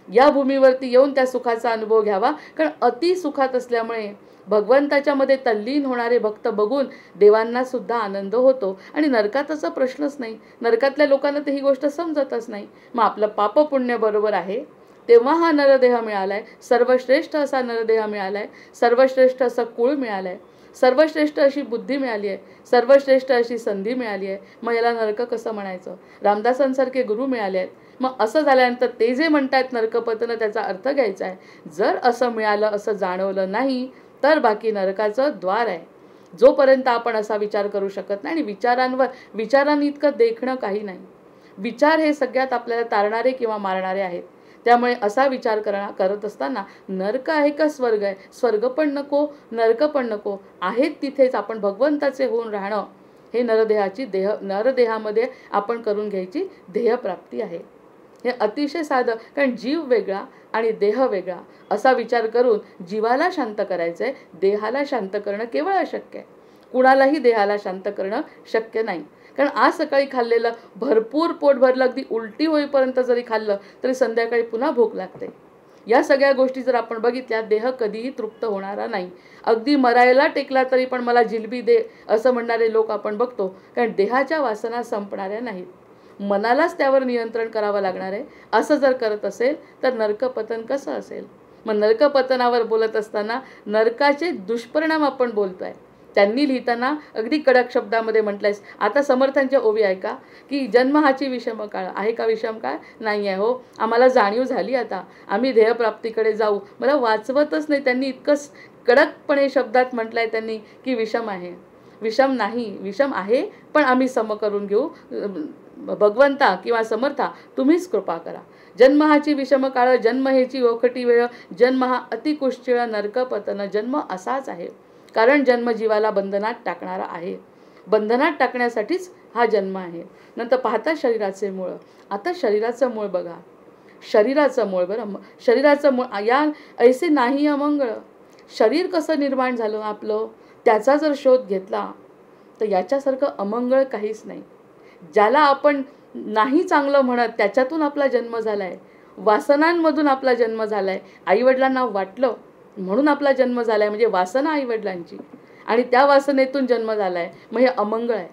या भूमीवरती येऊन त्या सुखाचा अनुभव घ्यावा. कारण अति सुखात असल्यामुळे भगवंताच्या मध्ये तल्लीन होणारे भक्त बघून देवांना सुद्धा आनंद होतो. आणि नरकातचा प्रश्नच नाही, नरकातल्या लोकांना तर ही गोष्ट समजतच नाही. मग आपलं पाप पुण्य बरोबर आहे तेव्हा हा नरदेह मिळालाय, सर्वश्रेष्ठ असा नरदेह मिळालाय, सर्वश्रेष्ठ असं कुळ मिळालंय, सर्वश्रेष्ठ अशी बुद्धी मिळाली आहे, सर्वश्रेष्ठ अशी संधी मिळाली आहे. मग याला नरक कसं म्हणायचं? रामदासांसारखे गुरु मिळाले आहेत. मग असं झाल्यानंतर ते जे म्हणतात नरकपतन, त्याचा अर्थ घ्यायचा आहे. जर असं मिळालं असं जाणवलं नाही तर बाकी नरकाचं द्वार आहे. जोपर्यंत आपण असा विचार करू शकत नाही, आणि विचारांनी इतकं देखणं काही नाही. विचार हे सगळ्यात आपल्याला तारणारे किंवा मारणारे आहेत. त्यामुळे असा विचार करत असताना नरक आहे का स्वर्ग आहे, स्वर्ग पण नको नरक पण नको, आहेत तिथेच आपण भगवंताचे होऊन राहणं, हे नरदेहामध्ये आपण करून घ्यायची ध्येयप्राप्ती आहे. हे अतिशय साधं, कारण जीव वेगळा आणि देह वेगळा असा विचार करून जीवाला शांत करायचं आहे. देहाला शांत करणं केवळ अशक्य आहे, कुणालाही देहाला शांत करणं शक्य नाही. कारण आज सकाळी खाल्लेलं भरपूर पोट भरलं, अगदी उलटी होईपर्यंत जरी खाल्लं तरी संध्याकाळी पुन्हा भूक लागते. या सगळ्या गोष्टी जर आपण बघितल्या, देह कधीही तृप्त होणारा नाही. अगदी मरायला टेकला तरी पण मला जिलबी दे असं म्हणणारे लोक आपण बघतो. कारण देहाच्या वासना संपणाऱ्या नाहीत, मनालाच त्यावर नियंत्रण करावं लागणार आहे. असं जर करत असेल तर नरकपतन कसं असेल? मग नरकपतनावर बोलत असताना नरकाचे दुष्परिणाम आपण बोलतोय. त्यांनी लिहिताना अगदी कडक शब्दामध्ये म्हटलंय. आता समर्थांच्या ओवी ऐका की जन्म हाची विषम काळ आहे का? विषम काळ नाही आहे हो, आम्हाला जाणीव झाली, आता आम्ही ध्येयप्राप्तीकडे जाऊ. मला वाचवतच नाही, त्यांनी इतकंच कडकपणे शब्दात म्हटलंय त्यांनी की विषम आहे. विषम नाही, विषम आहे, पण आम्ही सम करून घेऊ. भगवंता किंवा समर्था तुम्हीच कृपा करा. जन्म हाची विषम काळ, जन्म हेची ओखटी वेळ, जन्म हा अतिकुश्चिळ, नरकपतन जन्म असाच आहे. कारण जन्म जीवाला बंधनात टाकणारा आहे, बंधनात टाकण्यासाठीच हा जन्म आहे. नंतर पाहता शरीराचे मूळ. आता शरीराचं मूळ बघा, शरीराचं मूळ बरं, शरीराचं मूळ या ऐसे नाही अमंगळ. शरीर कसं निर्माण झालं आपलं, त्याचा जर शोध घेतला तर याच्यासारखं अमंगळ काहीच नाही. ज्याला आपण नाही चांगलं म्हणत त्याच्यातून आपला जन्म झालाय, वासनांमधून आपला जन्म झालाय. आईवडिलांना वाटलं म्हणून आपला जन्म झालाय, म्हणजे वासना आईवडिलांची, आणि त्या वासनेतून जन्म झालाय. मग हे अमंगळ आहे.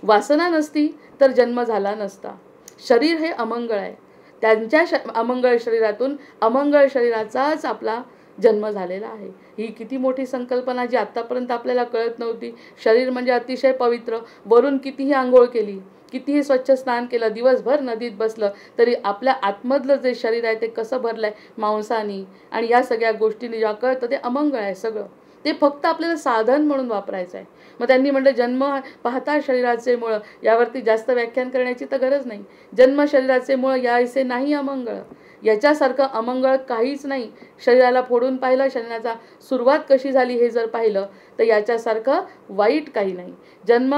वासना नसती तर जन्म झाला नसता. शरीर हे अमंगळ आहे, त्यांच्या अमंगळ शरीरातून अमंगळ शरीराचाच आपला जन्म झालेला आहे. ही किती मोठी संकल्पना जी आत्तापर्यंत आपल्याला कळत नव्हती. शरीर म्हणजे अतिशय पवित्र. वरून कितीही आंघोळ केली, कितीही स्वच्छ स्नान केलं, दिवसभर नदीत बसलं तरी आपल्या आतमधलं जे शरीर आहे ते कसं भरलंय मांसानी आणि या सगळ्या गोष्टींनी जेव्हा कळतं ते अमंगळ आहे सगळं. ते फक्त आपल्याला साधन म्हणून वापरायचं आहे. मग त्यांनी म्हटलं जन्म पाहता शरीराचे मूळ. यावरती जास्त व्याख्यान करण्याची तर गरज नाही. जन्म शरीराचे मूळ यायचे नाही अमंगळ. याच्यासारखं अमंगळ काहीच नाही. शरीराला फोडून पाहिलं, शरीराचा सुरुवात कशी झाली हे जर पाहिलं तर याच्यासारखं वाईट काही नाही. जन्म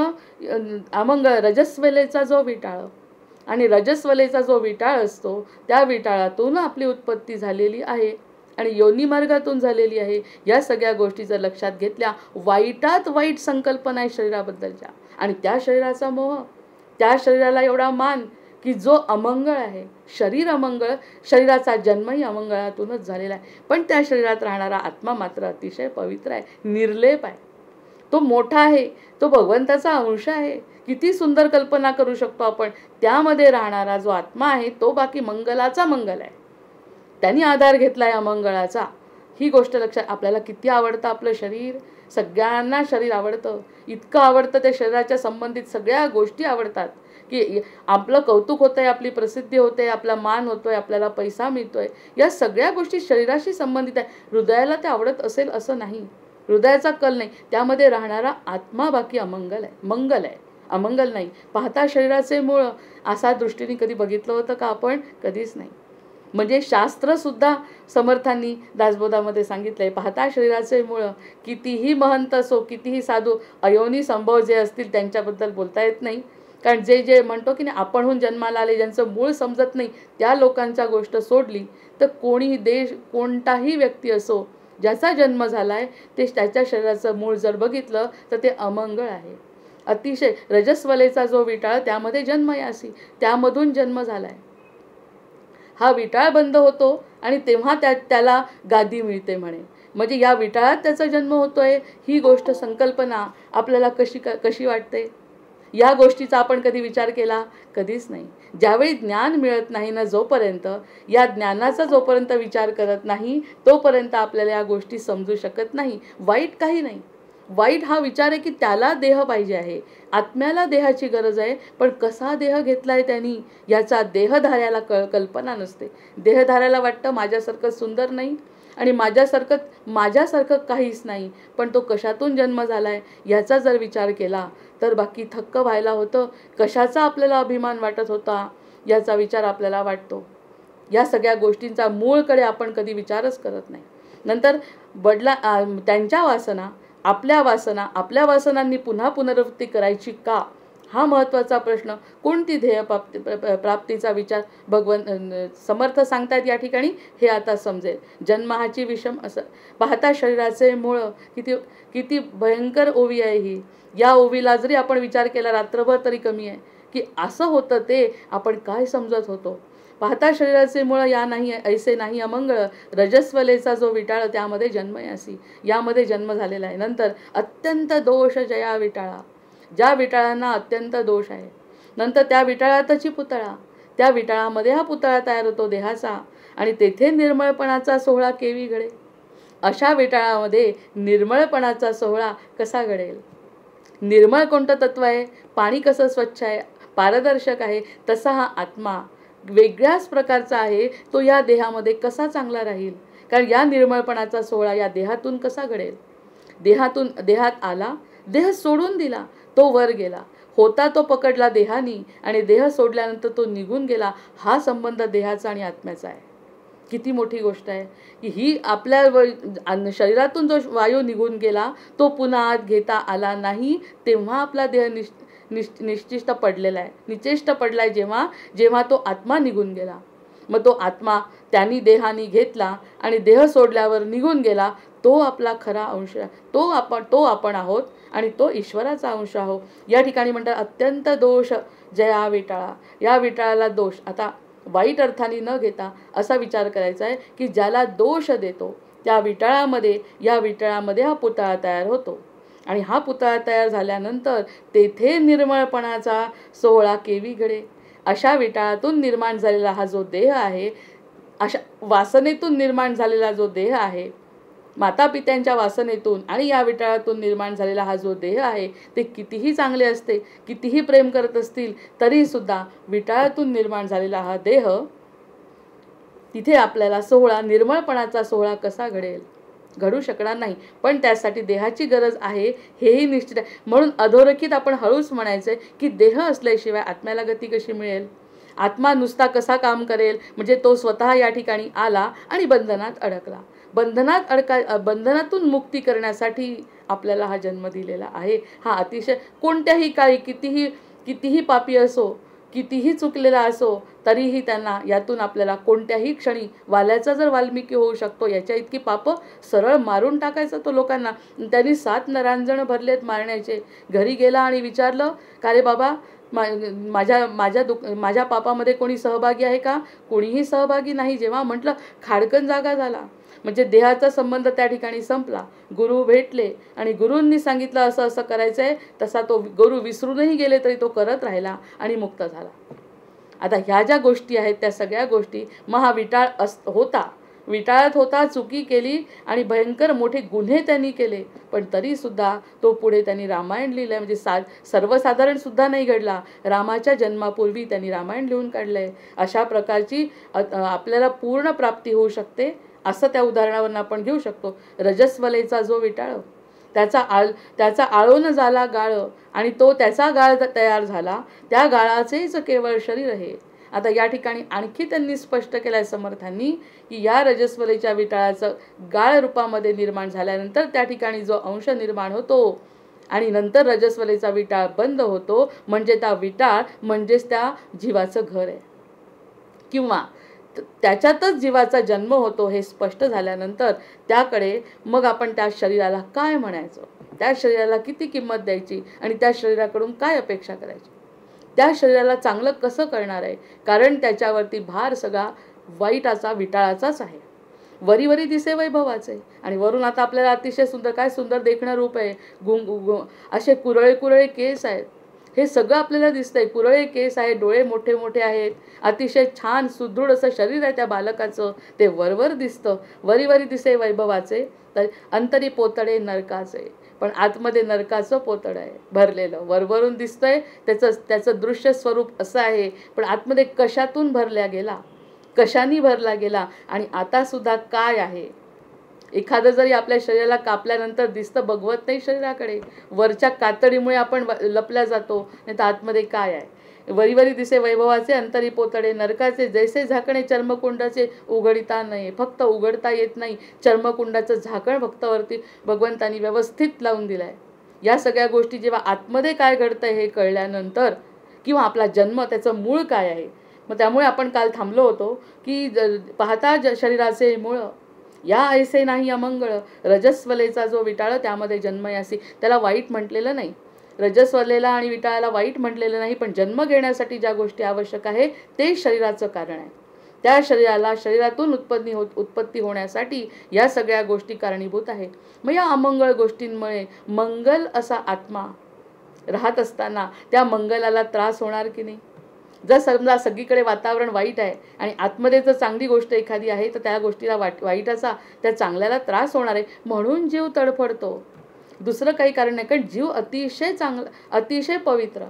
अमंगळ. रजस्वलेचा जो विटाळ, आणि रजस्वलेचा जो विटाळ असतो त्या विटाळातून आपली उत्पत्ती झालेली आहे आणि योनी मार्गातून झालेली आहे. या सगळ्या गोष्टी जर लक्षात घेतल्या, वाईटात वाईट संकल्पना आहे शरीराबद्दलच्या, आणि त्या शरीराचा मोह, त्या शरीराला एवढा मान की जो अमंगळ आहे. शरीर अमंगळ, शरीराचा जन्मही अमंगळातूनच झालेला आहे. पण त्या शरीरात राहणारा आत्मा मात्र अतिशय पवित्र आहे, निर्लेप आहे, तो मोठा आहे, तो भगवंताचा अंश आहे. किती सुंदर कल्पना करू शकतो आपण. त्यामध्ये राहणारा जो आत्मा आहे तो बाकी मंगलाचा मंगल आहे. त्यांनी आधार घेतलाय अमंगळाचा. ही गोष्ट लक्षात. आपल्याला किती आवडतं आपलं शरीर, सगळ्यांना शरीर आवडतं, इतकं आवडतं त्या शरीराच्या संबंधित सगळ्या गोष्टी आवडतात की आपलं कौतुक होतंय, आपली प्रसिद्धी होते, आपला मान होतोय, आपल्याला पैसा मिळतोय, या सगळ्या गोष्टी शरीराशी संबंधित आहे. हृदयाला ते आवडत असेल असं नाही, हृदयाचा कल नाही, त्यामध्ये राहणारा आत्मा बाकी अमंगल आहे, मंगल आहे, अमंगल नाही. पाहता शरीराचे मूळ असा दृष्टीने कधी बघितलं होतं का आपण? कधीच नाही. म्हणजे शास्त्रसुद्धा समर्थांनी दासबोधामध्ये सांगितलंय, पाहता शरीराचे मूळ कितीही महंत असो, कितीही साधू, अयोनी संभव जे असतील त्यांच्याबद्दल बोलता येत नाही. कारण जे जे म्हणतो की नाही, आपणहून जन्माला आले, ज्यांचं मूळ समजत नाही त्या लोकांच्या गोष्ट सोडली तर कोणीही देश, कोणताही व्यक्ती असो, ज्याचा जन्म झाला आहे ते त्याच्या शरीराचं मूळ जर बघितलं तर ते अमंगळ आहे. अतिशय रजस्वलेचा जो विटाळ, त्यामध्ये जन्म यासी, त्यामधून जन्म झाला आहे. हा विटाळ बंद होतो आणि तेव्हा त्याला गादी मिळते म्हणे. म्हणजे या विटाळात त्याचा जन्म होतोय ही गोष्ट, संकल्पना आपल्याला कशी वाटते? या गोष्टीचा आपण कधी विचार केला? कधीच नाही. ज्यावेळी ज्ञान मिळत नाही ना, जोपर्यंत या ज्ञानाचा जोपर्यंत विचार करत नाही तोपर्यंत आपल्याला या गोष्टी समजू शकत नाही. वाईट काही नाही. वाईट हा विचार आहे की त्याला देह पाहिजे आहे, आत्म्याला देहाची गरज आहे, पण कसा देह घेतलाय त्यांनी याचा देहधाऱ्याला कल्पना नसते. देहधाऱ्याला वाटतं माझ्यासारखं सुंदर नाही आणि माझ्यासारखं काहीच नाही, पण तो कशातून जन्म झालाय याचा जर विचार केला तर बाकी थक्क व्हायला होतं. कशाचा आपल्याला अभिमान वाटत होता याचा विचार आपल्याला वाटतो. या सगळ्या गोष्टींचा मूळकडे आपण कधी विचारच करत नाही. नंतर त्यांच्या वासना, आपल्या वासनांनी पुन्हा पुनरावृत्ती करायची का, हा महत्त्वाचा प्रश्न. कोणती ध्येय प्राप्तीचा विचार समर्थ सांगतायत या ठिकाणी, हे आता समजेल. जन्माची विषम असं पाहता शरीराचे मूळ किती भयंकर ओवी आहे ही. या ओवीला जरी आपण विचार केला रात्रभर तरी कमी आहे की असं होतं ते आपण काय समजत होतो. पाहता शरीराचे मूळ या नाही ऐसे नाही अमंगळ, रजस्वलेचा जो विटाळ त्यामध्ये जन्म यासी, यामध्ये जन्म झालेला आहे. नंतर अत्यंत दोष जया विटाळा, ज्या विटाळांना अत्यंत दोष आहे. नंतर त्या विटाळातची पुतळा, त्या विटाळामध्ये हा पुतळा तयार होतो देहाचा, आणि तेथे निर्मळपणाचा सोहळा केवी घडे. अशा विटाळामध्ये निर्मळपणाचा सोहळा कसा घडेल? निर्मळ कोणतं तत्व आहे? पाणी कसं स्वच्छ आहे, पारदर्शक आहे, तसा हा आत्मा वेगळ्याच प्रकारचा आहे. तो या देहामध्ये कसा चांगला राहील? कारण या निर्मळपणाचा सोहळा या देहातून कसा घडेल? देहात आला, देह सोडून दिला, तो वर गेला, होता तो पकडला देहानी, आणि देह सोडल्यानंतर तो निघून गेला. हा संबंध देहाचा आणि आत्म्याचा आहे. किती मोठी गोष्ट आहे की ही. आपल्या शरीरातून जो वायू निघून गेला तो पुन्हा आत घेता आला नाही, तेव्हा आपला देह निश्चिष्ट पडलेला आहे, निचेष्ट पडलाय. जेव्हा तो आत्मा निघून गेला, मग तो आत्मा त्यांनी देहानी घेतला आणि देह सोडल्यावर निघून गेला, तो आपला खरा अंश, तो आपण आहोत आणि तो ईश्वराचा अंश आहोत. या ठिकाणी म्हणतात अत्यंत दोष जया विटाळा. या विटाळाला दोष आता वाईट अर्थाने न घेता असा विचार करायचा आहे की ज्याला दोष देतो त्या विटाळामध्ये हा पुतळा तयार होतो. आणि हा पुतळा तयार झाल्यानंतर तेथे निर्मळपणाचा सोहळा केवी घडे. अशा विटाळातून निर्माण झालेला हा जो देह आहे, अशा वासनेतून निर्माण झालेला जो देह आहे, मातापित्यांच्या वासनेतून आणि या विटाळातून निर्माण झालेला हा जो देह आहे, ते कितीही चांगले असते, कितीही प्रेम करत असतील तरीसुद्धा विटाळातून निर्माण झालेला हा देह, तिथे आपल्याला सोहळा, निर्मळपणाचा सोहळा कसा घडेल? घडू शकणार नाही. पण त्यासाठी देहाची गरज आहे हेही निश्चित आहे. म्हणून अधोरेखित आपण हळूच म्हणायचं आहे की देह असल्याशिवाय आत्म्याला गती कशी मिळेल? आत्मा नुसता कसा काम करेल? म्हणजे तो स्वतः या ठिकाणी आला आणि बंधनात अडकला. बंधनातून मुक्ती करण्यासाठी आपल्याला हा जन्म दिलेला आहे. हा अतिशय कोणत्याही काळी कितीही पापी असो, कितीही चुकलेला असो, तरीही त्यांना यातून आपल्याला कोणत्याही क्षणी वाल्याचा जर वाल्मिकी होऊ शकतो. याच्या इतकी पापं सरळ मारून टाकायचं तो लोकांना. त्यांनी 7 नरांजण भरलेत मारण्याचे. घरी गेला आणि विचारलं का रे बाबा, माझ्या पापामध्ये कोणी सहभागी आहे का? कोणीही सहभागी नाही. जेव्हा म्हटलं खाडकन जागा झाला, म्हणजे देहाचा संबंध त्या ठिकाणी संपला. गुरु भेटले आणि गुरूंनी सांगितलं असं असं करायचं आहे, तसा तो गुरु विसरूनही गेले तरी तो करत राहिला आणि मुक्त झाला. आता ह्या ज्या गोष्टी आहेत त्या सगळ्या गोष्टी, मग हा विटाळ होता, विटाळत होता, चुकी केली आणि भयंकर मोठे गुन्हे त्यांनी केले, पण तरीसुद्धा तो पुढे त्यांनी रामायण लिहिलं म्हणजे सर्वसाधारण सुद्धा नाही घडला. रामाच्या जन्मापूर्वी त्यांनी रामायण लिहून काढलं आहे. अशा प्रकारची आपल्याला पूर्ण प्राप्ती होऊ शकते असं त्या उदाहरणावरून आपण घेऊ शकतो. रजस्वलेचा जो विटाळ, त्याचा आळोन झाला गाळ आणि तो त्याचा गाळ तयार झाला, त्या गाळाचेच केवळ शरीर आहे. आता या ठिकाणी आणखी त्यांनी स्पष्ट केलं आहे समर्थांनी की या रजस्वलेच्या विटाळाचं गाळ रूपामध्ये निर्माण झाल्यानंतर त्या ठिकाणी जो अंश निर्माण होतो आणि नंतर रजस्वलेचा विटाळ बंद होतो, म्हणजे त्या विटाळ म्हणजेच त्या जीवाचं घर आहे किंवा त्याच्यातच जीवाचा जन्म होतो हे स्पष्ट झाल्यानंतर त्याकडे मग आपण त्या शरीराला काय म्हणायचं, त्या शरीराला किती किंमत द्यायची आणि त्या शरीराकडून काय अपेक्षा करायची, त्या शरीराला चांगलं कसं करणार आहे, कारण त्याच्यावरती भार सगळा वाईटाचा विटाळाचाच आहे. वरी दिसे वैभवाचे आणि वरून आता आपल्याला अतिशय सुंदर, काय सुंदर देखणं रूप आहे, असे कुरळे केस आहेत, हे सगळं आपल्याला दिसतंय. कुरळे केस आहेत, डोळे मोठे मोठे आहेत, अतिशय छान सुदृढ असं शरीर आहे त्या बालकाचं, ते वरवर दिसतं. वरी दिसे वैभवाचे तर अंतरी पोतडे नरकाचे, पण आतमध्ये नरकाचं पोतड आहे भरलेलं. वरवरून दिसतंय त्याचं दृश्य स्वरूप असं आहे, पण आतमध्ये कशातून भरल्या गेला, कशाने भरला गेला आणि आता सुद्धा काय आहे. एखादं जरी आपल्या शरीराला कापल्यानंतर दिसतं, बघवत नाही शरीराकडे, वरच्या कातडीमुळे आपण लपल्या जातो, नाही तर आतमध्ये काय आहे. वरी दिसे वैभवाचे अंतरी पोतडे नरकाचे, जैसे झाकणे चर्मकुंडाचे उघडिता नाही. फक्त उघडता येत नाही, चर्मकुंडाचं झाकण फक्त वरती भगवंतांनी व्यवस्थित लावून दिलं आहे. या सगळ्या गोष्टी जेव्हा आतमध्ये काय घडतंय हे कळल्यानंतर किंवा आपला जन्म त्याचं मूळ काय आहे, मग त्यामुळे आपण काल थांबलो होतो की पाहता शरीराचे मूळ या ऐसे नाही अमंगळ, रजस्वलेचा जो विटाळ त्यामध्ये जन्मयासी. त्याला वाईट म्हटलेलं नाही, रजस्वलेला आणि विटाळाला वाईट म्हटलेलं नाही, पण जन्म घेण्यासाठी ज्या गोष्टी आवश्यक आहे ते शरीराचं कारण आहे. त्या शरीराला शरीरातून उत्पत्ती होण्यासाठी या सगळ्या गोष्टी कारणीभूत आहे. मग या अमंगळ गोष्टींमुळे मंगल असा आत्मा राहत असताना त्या मंगलाला त्रास होणार की नाही. जर समजा सगळीकडे वातावरण वाईट आहे आणि आतमध्ये जर चांगली गोष्ट एखादी आहे तर त्या गोष्टीला वाईटाचा त्या चांगल्याला त्रास होणार आहे, म्हणून जीव तडफडतो. दुसरं काही कारण नाही, कारण जीव अतिशय चांगला, अतिशय पवित्र,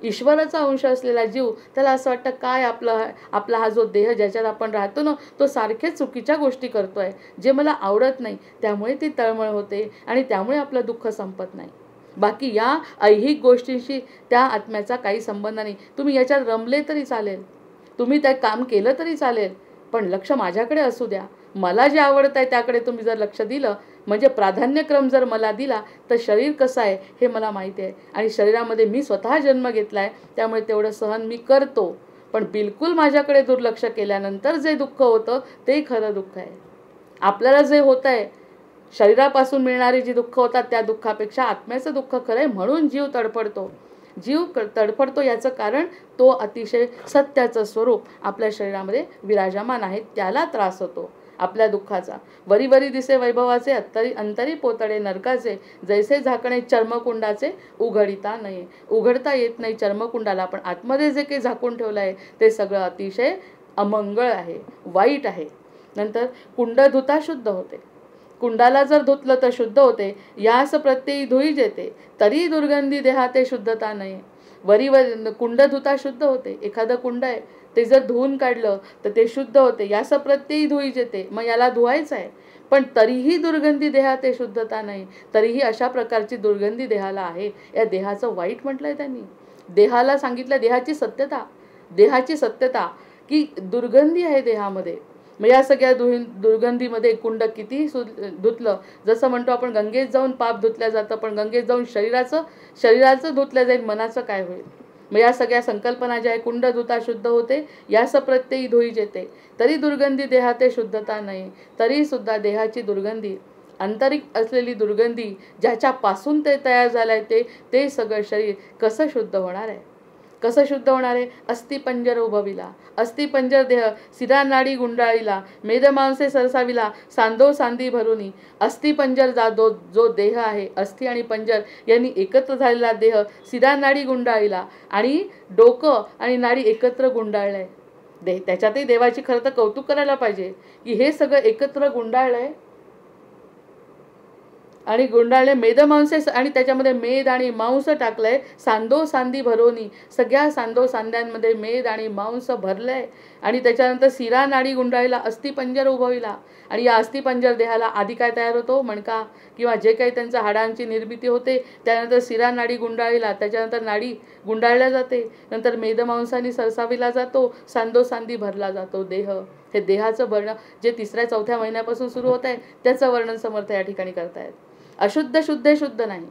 ईश्वराचा अंश असलेला जीव, त्याला असं वाटतं काय आपला हा जो देह ज्याच्यात आपण राहतो ना, तो सारखेच चुकीच्या गोष्टी करतोय, जे मला आवडत नाही, त्यामुळे ती तळमळ होते आणि त्यामुळे आपलं दुःख संपत नाही. बाकी या ऐहिक गोष्टींशी त्या आत्म्याचा काही संबंध नाही. तुम्ही याच्यात रमले तरी चालेल, तुम्ही ते काम केलं तरी चालेल, पण लक्ष माझ्याकडे असू द्या. मला जे आवडत आहे त्याकडे तुम्ही जर लक्ष दिलं, म्हणजे प्राधान्यक्रम जर मला दिला, तर शरीर कसं आहे हे मला माहिती आहे आणि शरीरामध्ये मी स्वतः जन्म घेतला आहे, त्यामुळे तेवढं सहन मी करतो. पण बिलकुल माझ्याकडे दुर्लक्ष केल्यानंतर जे दुःख होतं ते खरं दुःख आहे. आपल्याला जे होतं आहे, शरीरापासून मिळणारी जी दुःख होतात त्या दुःखापेक्षा आत्म्याचं दुःख खरं आहे, म्हणून जीव तडफडतो. जीव तडफडतो याचं कारण तो अतिशय सत्याचं स्वरूप आपल्या शरीरामध्ये विराजमान आहे, त्याला त्रास होतो आपल्या दुःखाचा. वरी दिसे वैभवाचे अंतरी पोतडे नरकाचे, जैसे झाकणे चर्मकुंडाचे उघडिता नाही. उघडता येत नाही चर्मकुंडाला, पण आतमध्ये जे काही झाकून ठेवलं आहे ते सगळं अतिशय अमंगळ आहे, वाईट आहे. नंतर कुंड धुता शुद्ध होते, कुंडाला जर धुतलं तर शुद्ध होते. यास प्रत्ययी धुई जेते, तरी दुर्गंधी देहाते शुद्धता नाही. कुंड धुता शुद्ध होते, एखादं कुंड आहे ते जर धुवून काढलं तर ते शुद्ध होते. यास प्रत्ययी धुई जेते, मग याला धुवायचं आहे, पण तरीही दुर्गंधी देहाते शुद्धता नाही. तरीही अशा प्रकारची दुर्गंधी देहाला आहे. या देहाचं वाईट म्हटलंय त्यांनी, देहाला सांगितलं देहाची सत्यता की दुर्गंधी आहे देहामध्ये. मग या सगळ्या दुर्गंधीमध्ये कुंड किती धुतलं, जसं म्हणतो आपण गंगेत जाऊन पाप धुतल्या जातं, पण गंगेत जाऊन शरीराचं धुतलं जाईल, मनाचं काय होईल. मग या सगळ्या संकल्पना ज्या आहे, कुंड धुता शुद्ध होते, यास प्रत्ययी धुई जेते, तरी दुर्गंधी देहाते शुद्धता नाही. तरी सुद्धा देहाची दुर्गंधी, आंतरिक असलेली दुर्गंधी, ज्याच्यापासून ते तयार झालं आहे ते सगळं शरीर कसं शुद्ध होणार आहे, कसं शुद्ध होणार आहे. अस्थिपंजर उभविला, अस्थिपंजर देह सिरा नाडी गुंडाळीला, मेदमांसे सरसाविला, सांदो सांदी भरुनी. अस्थिपंजर जो देह आहे, अस्थि आणि पंजर यांनी एकत्र झालेला देह सिरा नाडी गुंडाळीला, आणि डोकं आणि नाडी एकत्र गुंडाळलंय. त्याच्यातही देवाची खरं तर कौतुक करायला पाहिजे की हे सगळं एकत्र गुंडाळलंय आणि गुंडाळले मेदमांसे आणि त्याच्यामध्ये मेद आणि मांस टाकलंय, सांदो सांदी भरोनी, सगळ्या सांदो सांद्यांमध्ये मेद आणि मांस भरलंय. आणि त्याच्यानंतर शिरा नाडी गुंडाळीला, अस्थिपंजर उभविला. आणि या अस्थिपंजर देहाला आधी काय तयार होतो, मणका किंवा जे काही त्यांच्या हाडांची निर्मिती होते, त्यानंतर शिरा नाडी गुंडाळीला, त्याच्यानंतर नाडी गुंडाळल्या जाते, नंतर मेदमांसानी सरसाविला जातो, सांदो सांदी भरला जातो देह. हे देहाचं वर्णन जे 3ऱ्या-4थ्या महिन्यापासून सुरू होत आहे त्याचं वर्णन समर्थ या ठिकाणी करतायत. अशुद्ध शुद्धे शुद्ध नाही,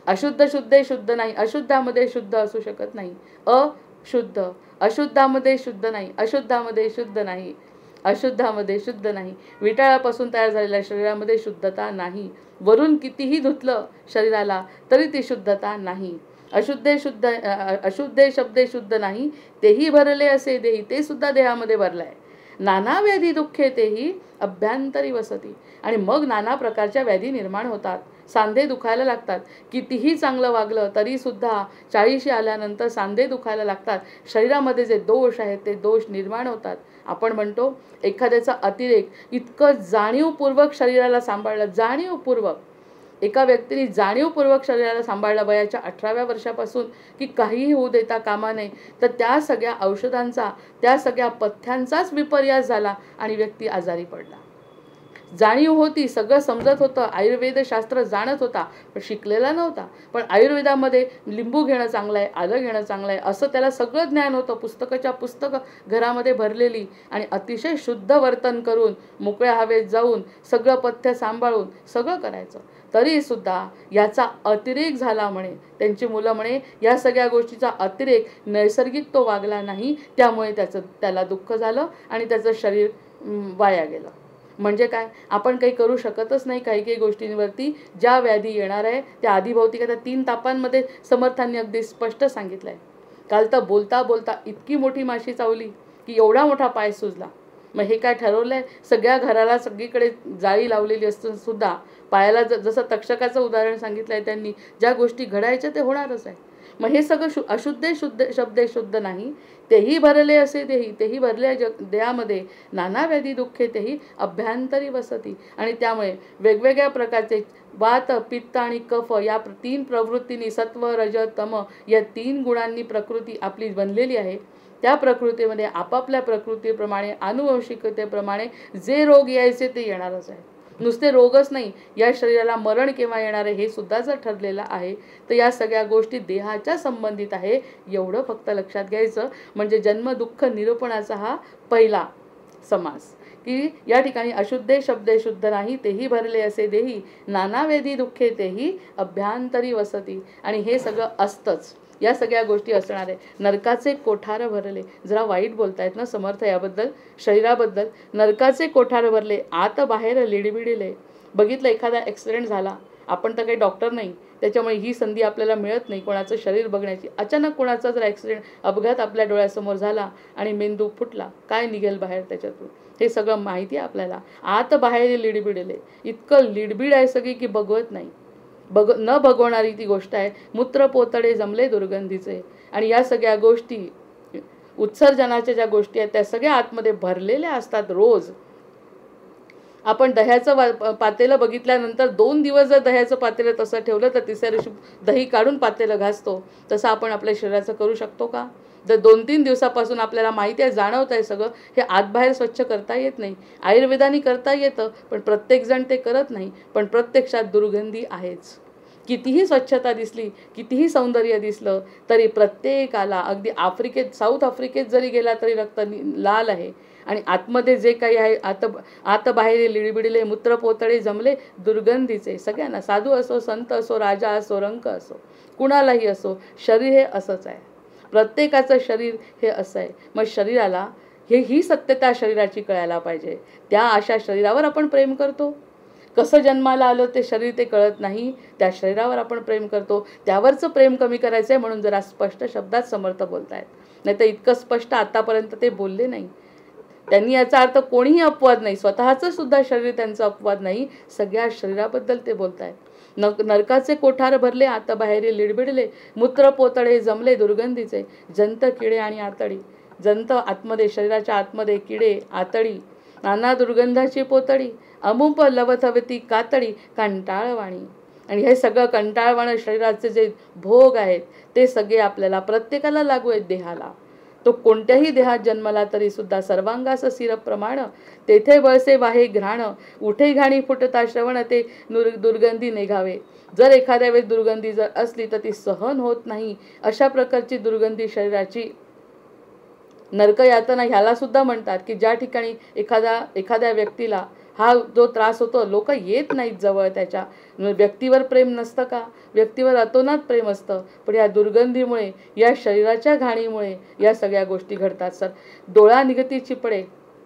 अशुद्ध शुद्धे शुद्ध नाही, अशुद्धामध्ये शुद्ध असू शकत नाही. अशुद्ध, अशुद्धामध्ये शुद्ध नाही, अशुद्धामध्ये शुद्ध नाही, अशुद्धामध्ये शुद्ध नाही. विटाळापासून तयार झालेल्या शरीरामध्ये शुद्धता नाही. वरून कितीही धुतलं शरीराला तरी ती शुद्धता नाही. अशुद्धे शुद्ध, अशुद्धे शब्दे शुद्ध नाही, तेही भरले असे देही, ते सुद्धा देहामध्ये भरलंय. नाना व्याधी दुःखे तेही अभ्यंतरी वसती. आणि मग नाना प्रकारच्या व्याधी निर्माण होतात, सांधे दुखायला लागतात. कितीही चांगलं वागलं तरी सुद्धा 40 आल्यानंतर सांधे दुखायला लागतात. शरीरामध्ये जे दोष आहेत ते दोष निर्माण होतात. आपण म्हणतो एखाद्याचा अतिरेक, इतकं जाणीवपूर्वक शरीराला सांभाळलं, जाणीवपूर्वक एका व्यक्तीने जाणीवपूर्वक शरीराला सांभाळलं वयाच्या 18व्या वर्षापासून की काहीही होऊ देता कामा नये, तर त्या सगळ्या औषधांचा, त्या सगळ्या पथ्यांचाच विपर्यास झाला आणि व्यक्ती आजारी पडला. जाणीव होती, सगळं समजत होतं, आयुर्वेदशास्त्र जाणत होता, पण शिकलेला नव्हता. पण आयुर्वेदामध्ये लिंबू घेणं चांगलं आहे, आलं घेणं चांगलं आहे असं त्याला सगळं ज्ञान होतं. पुस्तकाच्या पुस्तकं घरामध्ये भरलेली आणि अतिशय शुद्ध वर्तन करून मोकळ्या हवेत जाऊन सगळं पथ्य सांभाळून सगळं करायचं. तरीसुद्धा याचा अतिरेक झाला म्हणे. त्यांची मुलं म्हणे या सगळ्या गोष्टीचा अतिरेक नैसर्गिक तो वागला नाही, त्यामुळे त्याला दुःख झालं आणि त्याचं शरीर वाया गेलं. म्हणजे काय, आपण काही करू शकतच नाही काही काही गोष्टींवरती. ज्या व्याधी येणार आहे त्या आधीभौतिक आता 3 तापांमध्ये समर्थांनी अगदी स्पष्ट सांगितलं आहे. काल तर बोलता बोलता इतकी मोठी माशी चावली की एवढा मोठा पाय सुजला. मग हे काय ठरवलं आहे, सगळ्या घराला सगळीकडे जाळी लावलेली असून सुद्धा पायाला जसं तक्षकाचं उदाहरण सांगितलं आहे त्यांनी, ज्या गोष्टी घडायच्या ते होणारच आहे. मग हे सगळं अशुद्धे शुद्ध शब्दे शुद्ध नाही, तेही भरले असे देही, तेही भरले देहामध्ये नाना व्याधी दुःखे तेही अभ्यंतरी वसती. आणि त्यामुळे वेगवेगळ्या प्रकारचे वात, पित्त आणि कफ या 3 प्रवृत्तींनी, सत्व रज तम या 3 गुणांनी प्रकृती आपली बनलेली आहे. त्या प्रकृतीमध्ये आपापल्या प्रकृतीप्रमाणे, आनुवंशिकतेप्रमाणे जे रोग यायचे ते येणारच आहे. नुसते रोगच नाही, या शरीराला मरण केव्हा येणार आहे हे सुद्धा जर ठरलेलं आहे तर या सगळ्या गोष्टी देहाच्या संबंधित आहे, एवढं फक्त लक्षात घ्यायचं. म्हणजे जन्म दुःख निरूपणाचा हा पहिला समास की या ठिकाणी अशुद्धे शब्दे शुद्ध नाही, तेही भरले असे देही, नाना वेदी दुःखे तेही अभ्यंतरी वसती. आणि हे सगळं असतंच, या सगळ्या गोष्टी असणार आहे. नरकाचे कोठार भरले, जरा वाईट बोलतायत ना समर्थ याबद्दल, शरीराबद्दल. नरकाचे कोठार भरले, आत बाहेर लिडबिडिले. बघितलं एखादा ॲक्सिडेंट झाला, आपण तर काही डॉक्टर नाही, त्याच्यामुळे ही संधी आपल्याला मिळत नाही कोणाचं शरीर बघण्याची. अचानक कोणाचा जर ॲक्सिडेंट, अपघात आपल्या डोळ्यासमोर झाला आणि मेंदू फुटला, काय निघेल बाहेर त्याच्यातून हे सगळं माहिती आहे आपल्याला. आत बाहेर लिडबिडले, इतकं लिडबिड आहे सगळी की बघवत नाही, न बघवणारी ती गोष्ट आहे. मूत्र पोतडे जमले दुर्गंधीचे. आणि या सगळ्या गोष्टी उत्सर्जनाच्या ज्या गोष्टी आहेत त्या सगळ्या आतमध्ये भरलेल्या असतात. रोज आपण दह्याचं पातेलं बघितल्यानंतर 2 दिवस जर दह्याचं पातेलं तसं ठेवलं तर 3ऱ्या दिवशी दही काढून पातेलं घासतो, तसं आपण आपल्या शरीराचं करू शकतो का? जर 2-3 दिवसापासून आपल्याला माहिती आहे, जाणवत आहे सगळं, हे आतबाहेर स्वच्छ करता येत नाही. आयुर्वेदाने करता येतं, पण प्रत्येकजण ते करत नाही. पण प्रत्यक्षात दुर्गंधी आहेच. कितीही स्वच्छता दिसली, कितीही सौंदर्य दिसलं तरी प्रत्येकाला, अगदी आफ्रिकेत, साऊथ आफ्रिकेत जरी गेला तरी रक्त लाल आहे. आणि आतमध्ये जे काही आहे, आत बाहेर लिडबिडले, मूत्रपोतळे जमले दुर्गंधीचे. सगळ्यांना, साधू असो, संत असो, राजा असो, रंक असो, कुणालाही असो, शरीर हे असंच आहे. प्रत्येकाचं शरीर हे असं आहे. मग शरीराला ही सत्यता शरीराची कळायला पाहिजे. त्या अशा शरीरावर आपण प्रेम करतो. कसं जन्माला आलं ते शरीर ते कळत नाही, त्या शरीरावर आपण प्रेम करतो. त्यावरचं प्रेम कमी करायचं आहे म्हणून जरा स्पष्ट शब्दात समर्थ बोलतायत. नाही तर इतकं स्पष्ट आतापर्यंत ते बोलले नाही. त्यांनी याचा अर्थ कोणीही अपवाद नाही, स्वतःचं सुद्धा शरीर त्यांचं अपवाद नाही, सगळ्या शरीराबद्दल ते बोलतायत. नरकाचे कोठार भरले, आता बाहेर लिडबिडले, मूत्र पोतळे जमले दुर्गंधीचे, जंत किडे आणि आतडी. जंत आतमध्ये, शरीराच्या आतमध्ये किडे, आतडी, नाना दुर्गंधाची पोतडी, अमुप लवथवती कातडी, कंटाळवाणी. आणि हे सगळं कंटाळवाणं शरीराचे जे भोग आहेत ते सगळे आपल्याला प्रत्येकाला लागू आहेत देहाला. तो कोणत्याही देहात जन्मला तरी सुद्धा सर्वांगास शिरप्रमाण, तेथे बळसे वाहे घ्राण, उठे घाणी फुटता श्रवण, ते दुर्गंधी निघावे. जर एखाद्या वेळेस दुर्गंधी जर असली तर ती सहन होत नाही. अशा प्रकारची दुर्गंधी शरीराची नरक यातना ह्याला सुद्धा म्हणतात, की ज्या ठिकाणी एखाद्या व्यक्तीला हा जो त्रास होतो, लोक येत नाहीत जवळ त्याच्या. व्यक्तीवर प्रेम नसतं का? व्यक्तीवर अतोनात प्रेम असतं, पण या दुर्गंधीमुळे, या शरीराच्या घाणीमुळे या सगळ्या गोष्टी घडतात. सर, डोळा निघती चिपडे,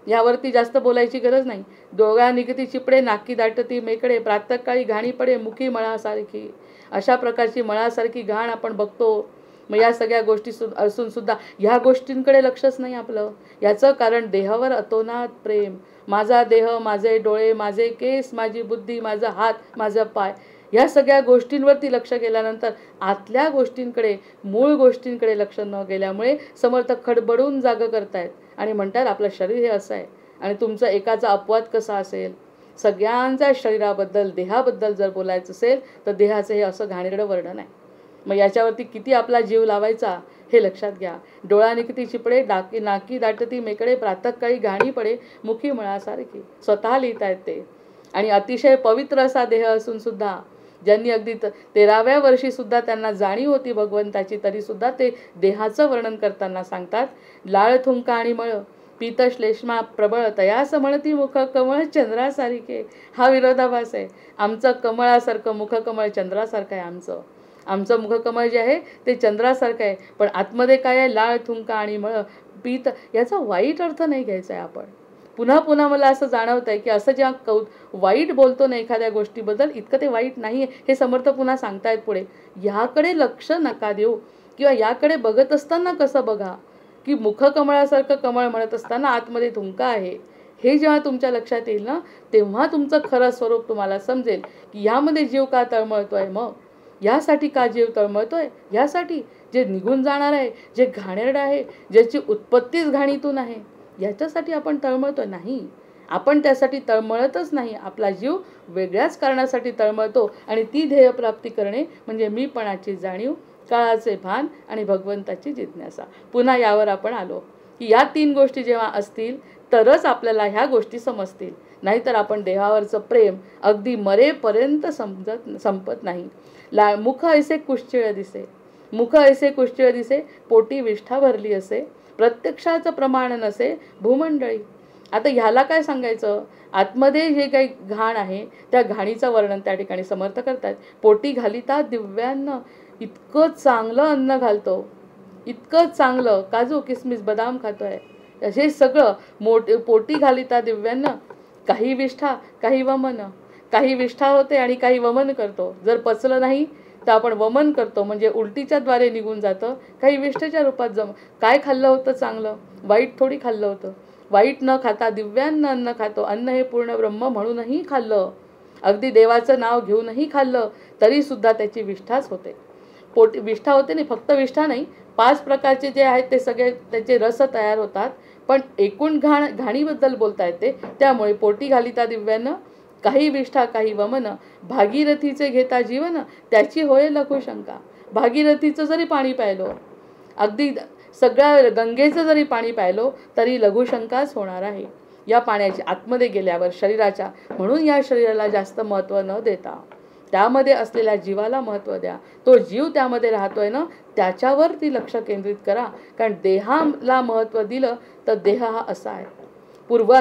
यावरती जास्त बोलायची गरज नाही. डोळा निघती चिपडे, नाकी दाटती मेकडे, प्रातःकाळी घाणी पडे, मुखी मळासारखी. अशा प्रकारची मळासारखी घाण आपण बघतो. मग या सगळ्या गोष्टी असून सुद्धा ह्या गोष्टींकडे लक्षच नाही आपलं. याचं कारण देहावर अतोनात प्रेम. माझा देह, माझे डोळे, माझे केस, माझी बुद्धी, माझा हात, माझा पाय, ह्या सगळ्या गोष्टींवरती लक्ष गेल्यानंतर आतल्या गोष्टींकडे, मूळ गोष्टींकडे लक्ष न गेल्यामुळे समर्थ खडबडून जागं करतायत आणि म्हणतात आपलं शरीर हे असं आहे. आणि तुमचं एकाचा अपवाद कसा असेल? सगळ्यांच्या शरीराबद्दल, देहाबद्दल जर बोलायचं असेल तर देहाचं हे असं घाणेरडं वर्णन आहे. मग याच्यावरती किती आपला जीव लावायचा हे लक्षात घ्या. डोळा निघती चिपडे, नाकी दाटती मेकडे, प्रातःकाळी घाणी पडे, मुखी मळासारखी. स्वतः लिहितायत ते. आणि अतिशय पवित्र असा देह असून सुद्धा ज्यांनी अगदी 13व्या वर्षी सुद्धा त्यांना जाणीव होती भगवंताची, तरी सुद्धा ते देहाचं वर्णन करताना सांगतात, लाळ थुंका आणि मळ, पीत श्लेष्मा प्रबळ, तयास म्हणती मुख कमळ चंद्रासारखे. हा विरोधाभास आहे. आमचं कमळासारखं मुखकमळ चंद्रासारखं आहे. आमचं मुखकमळ जे आहे ते चंद्रासारखं आहे, पण आतमध्ये काय आहे? लाळ थुंका आणि मळ, पीत. याचा वाईट अर्थ नाही घ्यायचा आहे आपण. पुन्हा पुन्हा मला असं जाणवत आहे की असं जेव्हा वाईट बोलतो ना एखाद्या गोष्टीबद्दल, इतकं ते वाईट नाही आहे हे समर्थ पुन्हा सांगतायत पुढे. ह्याकडे लक्ष नका देऊ, किंवा याकडे बघत असताना कसं बघा की मुखकमळासारखं कमळ म्हणत असताना आतमध्ये थुंका आहे. हे जेव्हा तुमच्या लक्षात येईल ना, तेव्हा तुमचं खरं स्वरूप तुम्हाला समजेल की ह्यामध्ये जीव का तळमळतोय. मग यासाठी का जीव तळमळतोय? यासाठी जे निघून जाणार आहे, जे घाणेरडं आहे, ज्याची उत्पत्तीच घाणीतून आहे, याच्यासाठी आपण तळमळतो नाही. आपण त्यासाठी तळमळतच नाही. आपला जीव वेगळ्याच कारणासाठी तळमळतो, आणि ती ध्येयप्राप्ती करणे म्हणजे मीपणाची जाणीव, काळाचे भान आणि भगवंताची जिज्ञासा. पुन्हा यावर आपण आलो की या 3 गोष्टी जेव्हा असतील तरच आपल्याला ह्या गोष्टी समजतील. नाहीतर आपण देहावरचं प्रेम अगदी मरेपर्यंत संपत नाही. मुख ऐसे कुश्चिळ दिसे, मुख ऐसे कुश्चिळ दिसे, पोटी विष्ठा भरली असे, प्रत्यक्षाचं प्रमाण नसे भूमंडळी. आता ह्याला काय सांगायचं? आतमध्ये जे काही घाण आहे त्या घाणीचं वर्णन त्या ठिकाणी समर्थ करतात. पोटी घालिता दिव्यान्न, इतकं चांगलं अन्न घालतो, इतकं चांगलं काजू किसमिस बदाम खातोय, असे सगळं पोटी घालिता दिव्यान्न. काही विष्ठा, काही वमन. काही विष्ठा होते आणि काही वमन करतो. जर पचलं नाही तर आपण वमन करतो, म्हणजे उलटीच्या द्वारे निघून जातं. काही विष्ठेच्या रूपात काय खाल्लं होतं चांगलं? वाईट थोडी खाल्लं होतं. वाईट न खाता दिव्यान्न अन्न खातो. अन्न हे पूर्ण ब्रह्म म्हणूनही खाल्लं, अगदी देवाचं नाव घेऊनही खाल्लं तरी सुद्धा त्याची विष्ठाच होते. विष्ठा होते नाही, फक्त विष्ठा नाही, 5 प्रकारचे जे आहेत ते सगळे त्याचे रस तयार होतात. पण एकूण घाणीबद्दल बोलता येते. त्यामुळे पोटी घालिता दिव्यान्न, काही विष्ठा काही वमन, भागीरथीचे घेता जीवन, त्याची होय लघुशंका. भागीरथीचं जरी पाणी प्यायलो, अगदी सगळ्या गंगेचं जरी पाणी प्यायलो तरी लघुशंकाच होणार आहे या पाण्याची आतमध्ये गेल्यावर शरीराच्या. म्हणून या शरीराला जास्त महत्त्व न देता त्यामध्ये असलेल्या जीवाला महत्त्व द्या. तो जीव त्यामध्ये राहतोय ना, त्याच्यावरती लक्ष केंद्रित करा. कारण देहाला महत्त्व दिलं तर देह हा असा आहे,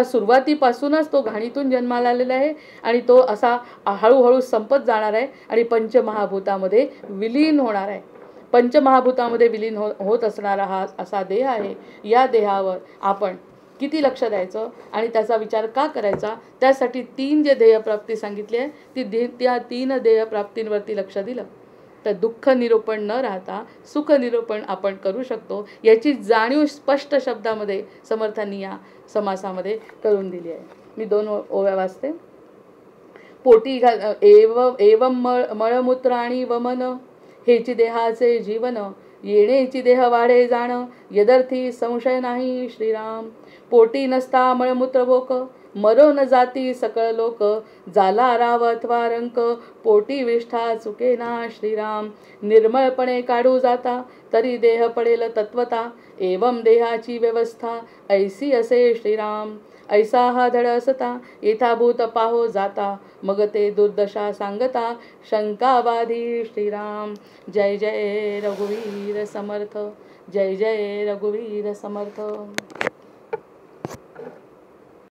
सुरुवातीपासूनच तो घाणीतून जन्माला आलेला आहे आणि तो असा हळूहळू संपत जाणार आहे आणि पंचमहाभूतामध्ये विलीन होणार आहे. पंचमहाभूतामध्ये विलीन होत असणारा हा असा देह आहे. या देहावर आपण किती लक्ष द्यायचं आणि त्याचा विचार का करायचा? त्यासाठी 3 जे ध्येयप्राप्ती सांगितली आहे त्या 3 ध्येयप्राप्तींवरती लक्ष दिलं तर दुःख निरूपण न राहता सुख निरूपण आपण करू शकतो. याची जाणीव स्पष्ट शब्दामध्ये समर्थांनी या समासामध्ये करून दिली आहे. मी 2 ओव्या वाचते. पोटी एवं मळमूत्र आणि वमन, हेची देहाचे जीवन, येणेची देह वाढे जाण यदर्थी संशय नाही श्रीराम. पोटी नसता मळमूत्र भोक मरो न जाती सकळ लोक. झाला राव अथवा रंक पोटी विष्ठा चुकेना श्रीराम. निर्मळपणे काढू जाता तरी देह पडेल तत्वता. एवं देहाची व्यवस्था ऐसी असे श्रीराम. ऐसा हा धड असता यथाभूत पाहो जाता. मग ते दुर्दशा सांगता शंकावादी श्रीराम. जय जय रघुवीर समर्थ. जय जय रघुवीर समर्थ.